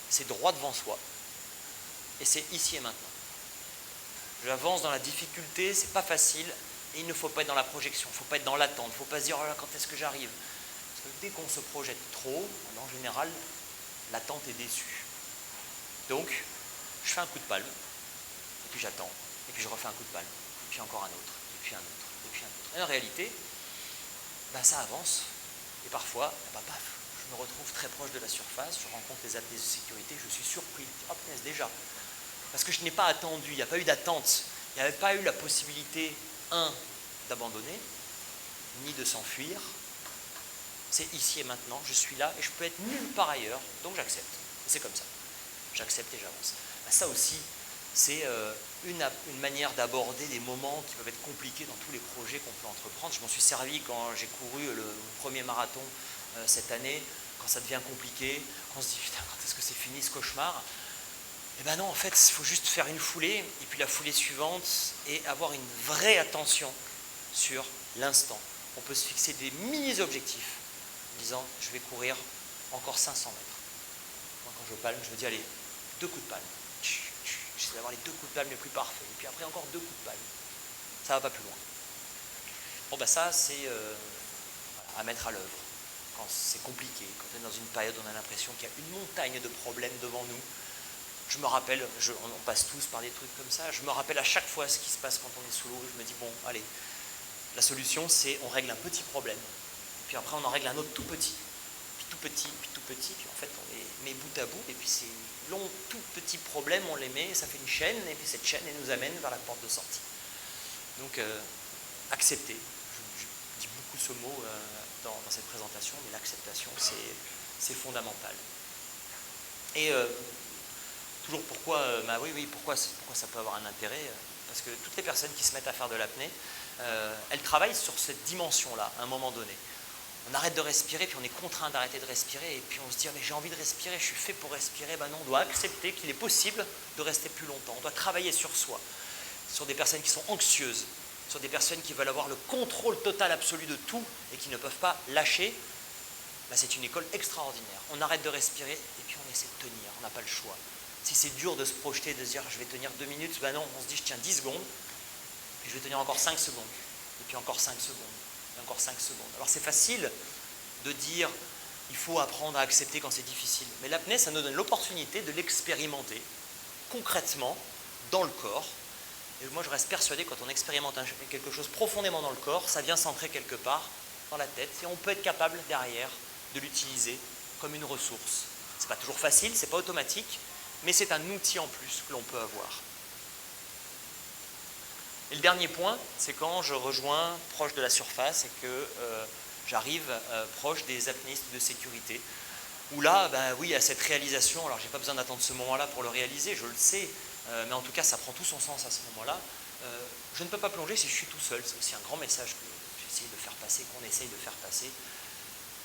C'est droit devant soi. Et c'est ici et maintenant. J'avance dans la difficulté, c'est pas facile, et il ne faut pas être dans la projection, il ne faut pas être dans l'attente, il ne faut pas se dire, oh là, quand est-ce que j'arrive? Parce que dès qu'on se projette trop, en général, l'attente est déçue. Donc, je fais un coup de palme, et puis j'attends, et puis je refais un coup de palme, et puis encore un autre, et puis un autre, et puis un autre. Et en réalité, ça avance, et parfois, paf, je me retrouve très proche de la surface, je rencontre les apnées de sécurité, je suis surpris, oh punaise, déjà. Parce que je n'ai pas attendu, il n'y a pas eu d'attente, il n'y avait pas eu la possibilité, d'abandonner, ni de s'enfuir. C'est ici et maintenant, je suis là et je peux être nulle part ailleurs, donc j'accepte. Et c'est comme ça. J'accepte et j'avance. Ça aussi, c'est une manière d'aborder des moments qui peuvent être compliqués dans tous les projets qu'on peut entreprendre. Je m'en suis servi quand j'ai couru le premier marathon cette année, quand ça devient compliqué, quand on se dit putain, quand est-ce que c'est fini ce cauchemar? Eh bien non, en fait, il faut juste faire une foulée, et puis la foulée suivante, et avoir une vraie attention sur l'instant. On peut se fixer des mini-objectifs, en disant, je vais courir encore 500 mètres. Moi, quand je palme, je me dis, allez, 2 coups de palme. J'essaie d'avoir les 2 coups de palme les plus parfaits, et puis après, encore 2 coups de palme. Ça ne va pas plus loin. Bon, ça, c'est à mettre à l'œuvre. Quand c'est compliqué, quand on est dans une période où on a l'impression qu'il y a une montagne de problèmes devant nous. Je me rappelle, on passe tous par des trucs comme ça, je me rappelle à chaque fois ce qui se passe quand on est sous l'eau, je me dis, bon, allez, la solution c'est on règle un petit problème, puis après on en règle un autre tout petit, puis tout petit, puis tout petit, puis en fait on les met bout à bout, et puis ces longs, tout petits problèmes, on les met, ça fait une chaîne, et puis cette chaîne, elle nous amène vers la porte de sortie. Donc, accepter, je dis beaucoup ce mot dans cette présentation, mais l'acceptation c'est fondamental. Et toujours pourquoi, pourquoi ça peut avoir un intérêt? Parce que toutes les personnes qui se mettent à faire de l'apnée, elles travaillent sur cette dimension-là, à un moment donné. On arrête de respirer, puis on est contraint d'arrêter de respirer, et puis on se dit, mais j'ai envie de respirer, je suis fait pour respirer. Ben non, on doit accepter qu'il est possible de rester plus longtemps. On doit travailler sur soi, sur des personnes qui sont anxieuses, sur des personnes qui veulent avoir le contrôle total absolu de tout et qui ne peuvent pas lâcher. Ben c'est une école extraordinaire. On arrête de respirer, et puis on essaie de tenir, on n'a pas le choix. Si c'est dur de se projeter, de se dire, je vais tenir 2 minutes, ben non, on se dit, je tiens 10 secondes, puis je vais tenir encore 5 secondes, et puis encore 5 secondes. Encore 5 secondes. Alors c'est facile de dire il faut apprendre à accepter quand c'est difficile, mais l'apnée, ça nous donne l'opportunité de l'expérimenter concrètement dans le corps. Et moi je reste persuadé que quand on expérimente quelque chose profondément dans le corps, ça vient s'ancrer quelque part dans la tête et on peut être capable derrière de l'utiliser comme une ressource. C'est pas toujours facile, c'est pas automatique, mais c'est un outil en plus que l'on peut avoir. Et le dernier point, c'est quand je rejoins proche de la surface et que j'arrive proche des apnéistes de sécurité, où là, ben oui, il y a cette réalisation, alors je n'ai pas besoin d'attendre ce moment-là pour le réaliser, je le sais, mais en tout cas, ça prend tout son sens à ce moment-là. Je ne peux pas plonger si je suis tout seul, c'est aussi un grand message que j'essaye de faire passer, qu'on essaye de faire passer.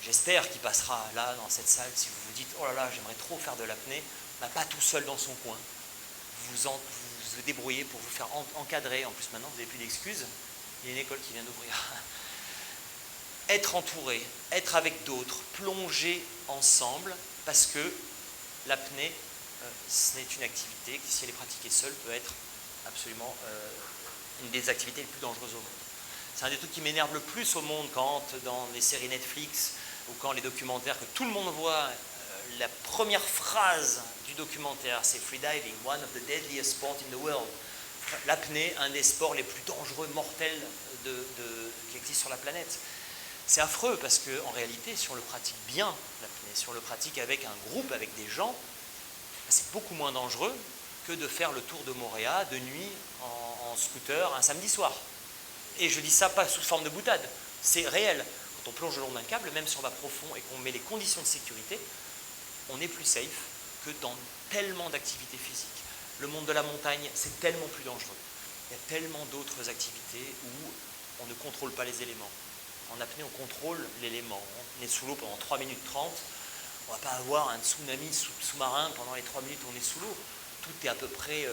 J'espère qu'il passera là, dans cette salle, si vous vous dites, oh là là, j'aimerais trop faire de l'apnée, ben, pas tout seul dans son coin. Vous débrouiller pour vous faire encadrer. En plus, maintenant, vous n'avez plus d'excuses. Il y a une école qui vient d'ouvrir. Être entouré, être avec d'autres, plonger ensemble, parce que l'apnée, ce n'est une activité qui, si elle est pratiquée seule, peut être absolument une des activités les plus dangereuses au monde. C'est un des trucs qui m'énerve le plus au monde quand, dans les séries Netflix ou quand les documentaires que tout le monde voit, la première phrase du documentaire, c'est freediving, one of the deadliest sports in the world. L'apnée, un des sports les plus dangereux, mortels qui existent sur la planète. C'est affreux parce qu'en réalité, si on le pratique bien, l'apnée, si on le pratique avec un groupe, avec des gens, c'est beaucoup moins dangereux que de faire le tour de Mooréa de nuit en scooter un samedi soir. Et je dis ça pas sous forme de boutade, c'est réel. Quand on plonge le long d'un câble, même si on va profond et qu'on met les conditions de sécurité, on est plus safe que dans tellement d'activités physiques. Le monde de la montagne, c'est tellement plus dangereux. Il y a tellement d'autres activités où on ne contrôle pas les éléments. En apnée, on contrôle l'élément. On est sous l'eau pendant 3 minutes 30. On ne va pas avoir un tsunami sous-marin pendant les 3 minutes où on est sous l'eau. Tout est à peu près,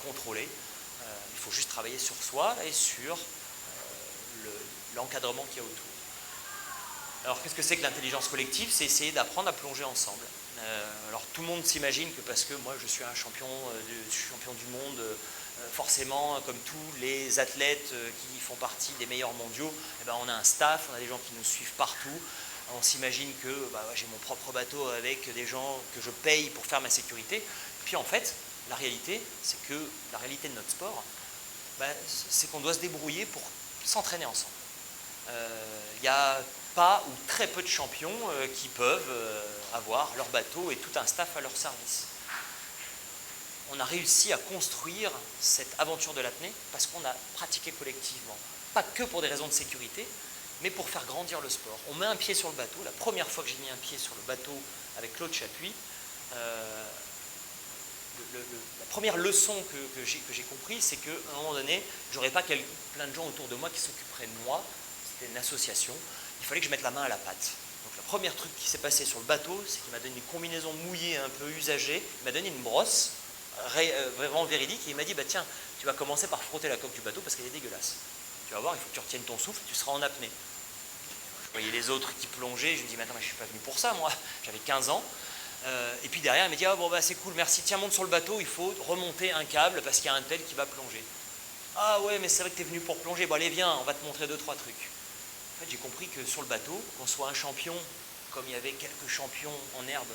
contrôlé. Il faut juste travailler sur soi et sur l'encadrement qu'il y a autour. Alors, qu'est-ce que c'est que l'intelligence collective? C'est essayer d'apprendre à plonger ensemble. Alors, tout le monde s'imagine que parce que moi, je suis un champion du monde, forcément, comme tous les athlètes qui font partie des meilleurs mondiaux, eh ben, on a un staff, on a des gens qui nous suivent partout. On s'imagine que j'ai mon propre bateau avec des gens que je paye pour faire ma sécurité. Et puis, en fait, la réalité, c'est que la réalité de notre sport, c'est qu'on doit se débrouiller pour s'entraîner ensemble. Il y a pas ou très peu de champions qui peuvent avoir leur bateau et tout un staff à leur service. On a réussi à construire cette aventure de l'apnée parce qu'on a pratiqué collectivement. Pas que pour des raisons de sécurité, mais pour faire grandir le sport. On met un pied sur le bateau. La première fois que j'ai mis un pied sur le bateau avec Claude Chapuis, la première leçon que j'ai compris, c'est qu'à un moment donné, je n'aurais pas plein de gens autour de moi qui s'occuperaient de moi. C'était une association. Il fallait que je mette la main à la pâte. Donc le premier truc qui s'est passé sur le bateau, c'est qu'il m'a donné une combinaison mouillée, un peu usagée. Il m'a donné une brosse, vraiment véridique, et il m'a dit, tiens, tu vas commencer par frotter la coque du bateau parce qu'elle est dégueulasse. Tu vas voir, il faut que tu retiennes ton souffle, tu seras en apnée. Je voyais les autres qui plongeaient, je me dis, mais attends, mais je ne suis pas venu pour ça, moi. J'avais 15 ans. Et puis derrière, il m'a dit, c'est cool, merci, tiens, monte sur le bateau, il faut remonter un câble parce qu'il y a un tel qui va plonger. Ah ouais, mais c'est vrai que tu es venu pour plonger, allez, viens, on va te montrer 2-3 trucs. En fait, j'ai compris que sur le bateau, qu'on soit un champion, comme il y avait quelques champions en herbe,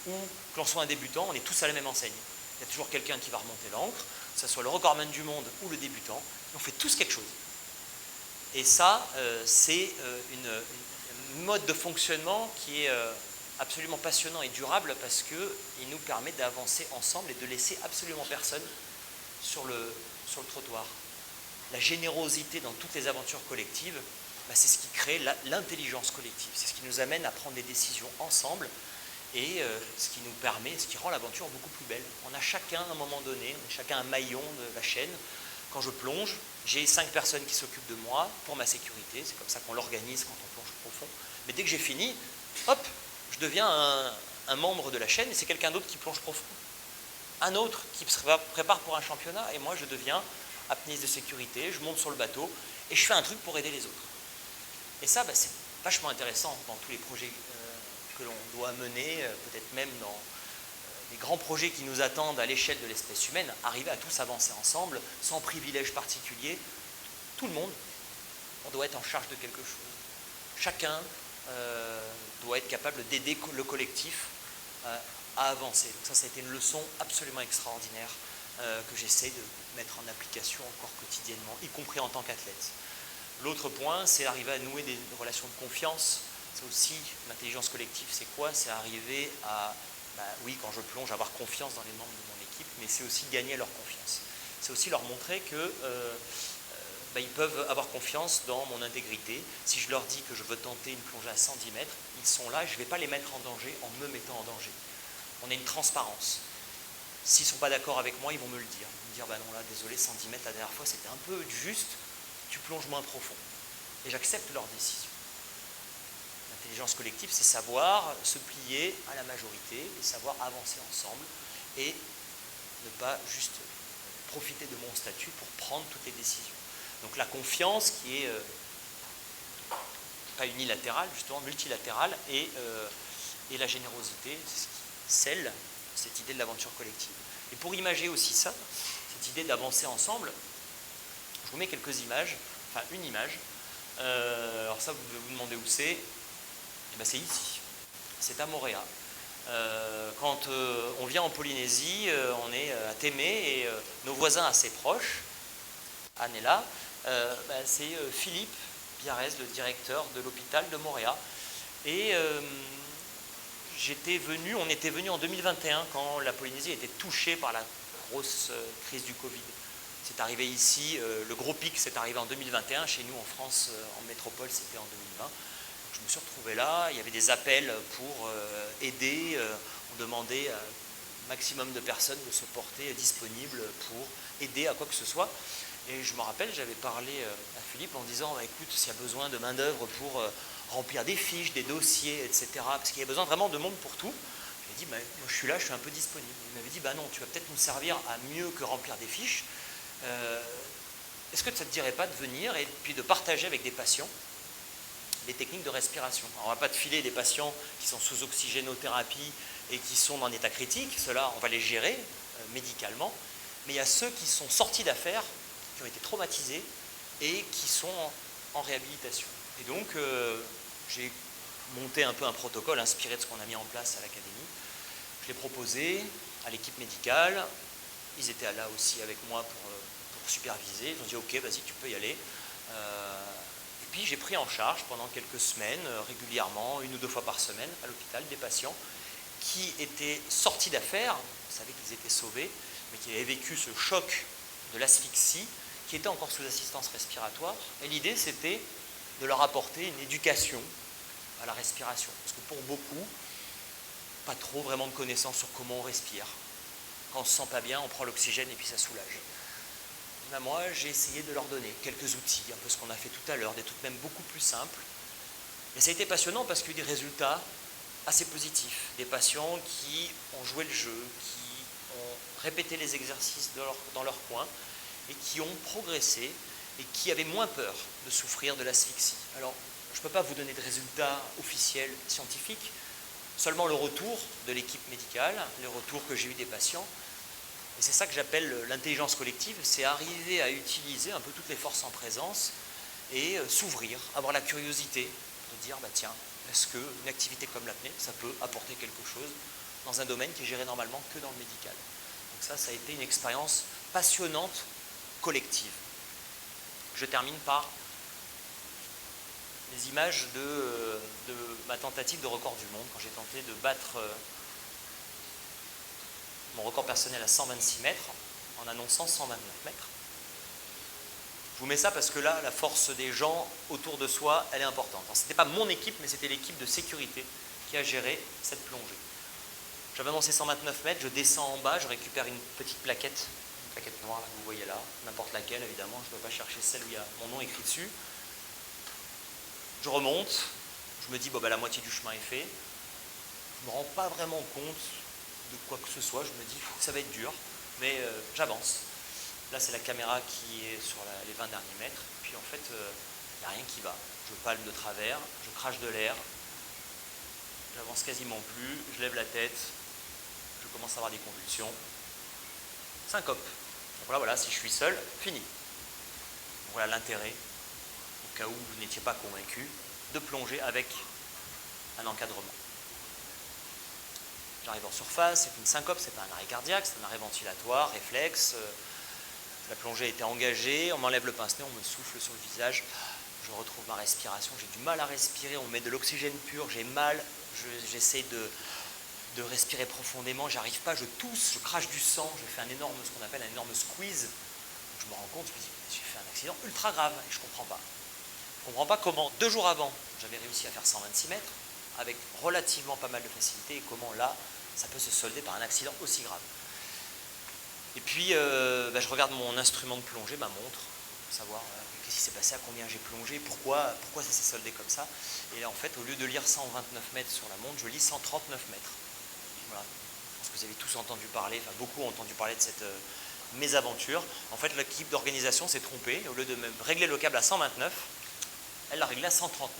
ou que l'on soit un débutant, on est tous à la même enseigne. Il y a toujours quelqu'un qui va remonter l'ancre, que ce soit le recordman du monde ou le débutant, et on fait tous quelque chose. Et ça, c'est une mode de fonctionnement qui est absolument passionnant et durable parce qu'il nous permet d'avancer ensemble et de laisser absolument personne sur le trottoir. La générosité dans toutes les aventures collectives, c'est ce qui crée l'intelligence collective, c'est ce qui nous amène à prendre des décisions ensemble et ce qui nous permet, ce qui rend l'aventure beaucoup plus belle. On a chacun, à un moment donné, chacun un maillon de la chaîne. Quand je plonge, j'ai 5 personnes qui s'occupent de moi pour ma sécurité, c'est comme ça qu'on l'organise quand on plonge profond. Mais dès que j'ai fini, hop, je deviens un membre de la chaîne et c'est quelqu'un d'autre qui plonge profond. Un autre qui se prépare pour un championnat et moi je deviens apnéiste de sécurité, je monte sur le bateau et je fais un truc pour aider les autres. Et ça, c'est vachement intéressant dans tous les projets que l'on doit mener, peut-être même dans les grands projets qui nous attendent à l'échelle de l'espèce humaine, arriver à tous avancer ensemble, sans privilège particulier. Tout le monde, on doit être en charge de quelque chose. Chacun doit être capable d'aider le collectif à avancer. Donc ça a été une leçon absolument extraordinaire que j'essaie de mettre en application encore quotidiennement, y compris en tant qu'athlète. L'autre point, c'est arriver à nouer des relations de confiance. C'est aussi, l'intelligence collective, c'est quoi? C'est arriver à, oui, quand je plonge, avoir confiance dans les membres de mon équipe, mais c'est aussi gagner leur confiance. C'est aussi leur montrer que ils peuvent avoir confiance dans mon intégrité. Si je leur dis que je veux tenter une plongée à 110 mètres, ils sont là et je ne vais pas les mettre en danger en me mettant en danger. On a une transparence. S'ils ne sont pas d'accord avec moi, ils vont me le dire. Ils vont me dire, non là, désolé, 110 mètres la dernière fois, c'était un peu juste, tu plonges moins profond. Et j'accepte leur décision. L'intelligence collective, c'est savoir se plier à la majorité et savoir avancer ensemble et ne pas juste profiter de mon statut pour prendre toutes les décisions. Donc la confiance qui est pas unilatérale, justement multilatérale, et la générosité, c'est ce qui scelle cette idée de l'aventure collective. Et pour imager aussi ça, cette idée d'avancer ensemble, je vous mets quelques images, enfin une image. Alors ça, vous devez vous demander où c'est. Eh bien, c'est ici, c'est à Moorea. Quand on vient en Polynésie, on est à Témé et nos voisins assez proches, Anne est là, c'est Philippe Biarrez, le directeur de l'hôpital de Moorea. Et on était venu en 2021 quand la Polynésie était touchée par la grosse crise du Covid. C'est arrivé ici, le gros pic c'est arrivé en 2021, chez nous en France, en métropole c'était en 2020. Je me suis retrouvé là, il y avait des appels pour aider, on demandait à un maximum de personnes de se porter disponibles pour aider à quoi que ce soit. Et je me rappelle, j'avais parlé à Philippe en disant, écoute, s'il y a besoin de main-d'œuvre pour remplir des fiches, des dossiers, etc., parce qu'il y a besoin vraiment de monde pour tout, je lui ai dit, moi je suis là, je suis un peu disponible. Il m'avait dit, non, tu vas peut-être nous servir à mieux que remplir des fiches. Est-ce que ça ne te dirait pas de venir et puis de partager avec des patients des techniques de respiration? Alors, on ne va pas te filer des patients qui sont sous oxygénothérapie et qui sont en état critique, ceux-là, on va les gérer médicalement, mais il y a ceux qui sont sortis d'affaires, qui ont été traumatisés et qui sont en réhabilitation. Et donc, j'ai monté un peu un protocole inspiré de ce qu'on a mis en place à l'académie. Je l'ai proposé à l'équipe médicale, ils étaient là aussi avec moi pour superviser, ils ont dit ok, vas-y, tu peux y aller. Et puis j'ai pris en charge pendant quelques semaines, régulièrement, 1 ou 2 fois par semaine, à l'hôpital, des patients qui étaient sortis d'affaires, vous savez qu'ils étaient sauvés, mais qui avaient vécu ce choc de l'asphyxie, qui étaient encore sous assistance respiratoire. Et l'idée, c'était de leur apporter une éducation à la respiration. Parce que pour beaucoup, pas trop vraiment de connaissances sur comment on respire. Quand on ne se sent pas bien, on prend l'oxygène et puis ça soulage. Moi, j'ai essayé de leur donner quelques outils, un peu ce qu'on a fait tout à l'heure, des trucs même beaucoup plus simples. Et ça a été passionnant parce qu'il y a eu des résultats assez positifs. Des patients qui ont joué le jeu, qui ont répété les exercices dans leur coin et qui ont progressé et qui avaient moins peur de souffrir de l'asphyxie. Alors, je ne peux pas vous donner de résultats officiels scientifiques, seulement le retour de l'équipe médicale, le retour que j'ai eu des patients. Et c'est ça que j'appelle l'intelligence collective, c'est arriver à utiliser un peu toutes les forces en présence et s'ouvrir, avoir la curiosité de dire, tiens, est-ce qu'une activité comme l'apnée, ça peut apporter quelque chose dans un domaine qui est géré normalement que dans le médical. Donc ça a été une expérience passionnante, collective. Je termine par les images de ma tentative de record du monde, quand j'ai tenté de battre mon record personnel à 126 mètres, en annonçant 129 mètres. Je vous mets ça parce que là, la force des gens autour de soi, elle est importante. Ce n'était pas mon équipe, mais c'était l'équipe de sécurité qui a géré cette plongée. J'avais annoncé 129 mètres, je descends en bas, je récupère une petite plaquette, une plaquette noire que vous voyez là, n'importe laquelle évidemment, je ne dois pas chercher celle où il y a mon nom écrit dessus. Je remonte, je me dis bon, la moitié du chemin est fait, je ne me rends pas vraiment compte de quoi que ce soit, je me dis ça va être dur, mais j'avance. Là c'est la caméra qui est sur les 20 derniers mètres, puis en fait il n'y a rien qui va. Je palme de travers, je crache de l'air, j'avance quasiment plus, je lève la tête, je commence à avoir des convulsions, syncope. Donc voilà, si je suis seul, fini. Donc voilà l'intérêt, au cas où vous n'étiez pas convaincu, de plonger avec un encadrement. J'arrive en surface, c'est une syncope, c'est pas un arrêt cardiaque, c'est un arrêt ventilatoire, réflexe. La plongée a été engagée, on m'enlève le pince-nez, on me souffle sur le visage, je retrouve ma respiration, j'ai du mal à respirer, on met de l'oxygène pur, j'ai mal, j'essaie de respirer profondément, j'arrive pas, je tousse, je crache du sang, je fais ce qu'on appelle un énorme squeeze. Donc je me rends compte, je me dis, j'ai fait un accident ultra grave et je comprends pas. Je comprends pas comment 2 jours avant, j'avais réussi à faire 126 mètres avec relativement pas mal de facilité et comment là, ça peut se solder par un accident aussi grave. Et puis, je regarde mon instrument de plongée, ma montre, pour savoir qu'est-ce qui s'est passé, à combien j'ai plongé, pourquoi ça s'est soldé comme ça. Et là, en fait, au lieu de lire 129 mètres sur la montre, je lis 139 mètres. Voilà. Je pense que vous avez tous entendu parler, enfin beaucoup ont entendu parler de cette mésaventure. En fait, l'équipe d'organisation s'est trompée. Au lieu de même régler le câble à 129, elle l'a réglé à 139.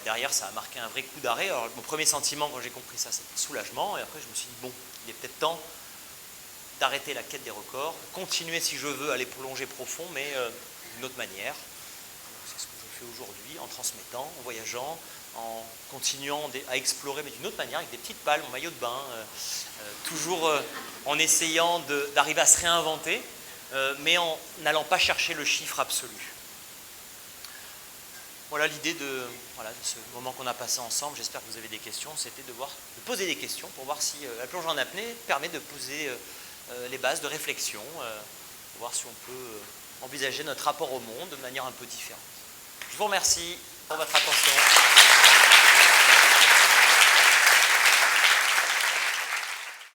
Derrière, ça a marqué un vrai coup d'arrêt. Alors, mon premier sentiment quand j'ai compris ça, c'était soulagement. Et après, je me suis dit, bon, il est peut-être temps d'arrêter la quête des records, continuer si je veux, aller plonger profond, mais d'une autre manière. C'est ce que je fais aujourd'hui, en transmettant, en voyageant, en continuant à explorer, mais d'une autre manière, avec des petites palmes, en maillot de bain, toujours en essayant d'arriver à se réinventer, mais en n'allant pas chercher le chiffre absolu. Voilà l'idée de ce moment qu'on a passé ensemble. J'espère que vous avez des questions. C'était de poser des questions pour voir si la plongée en apnée permet de poser les bases de réflexion, pour voir si on peut envisager notre rapport au monde de manière un peu différente. Je vous remercie pour votre attention.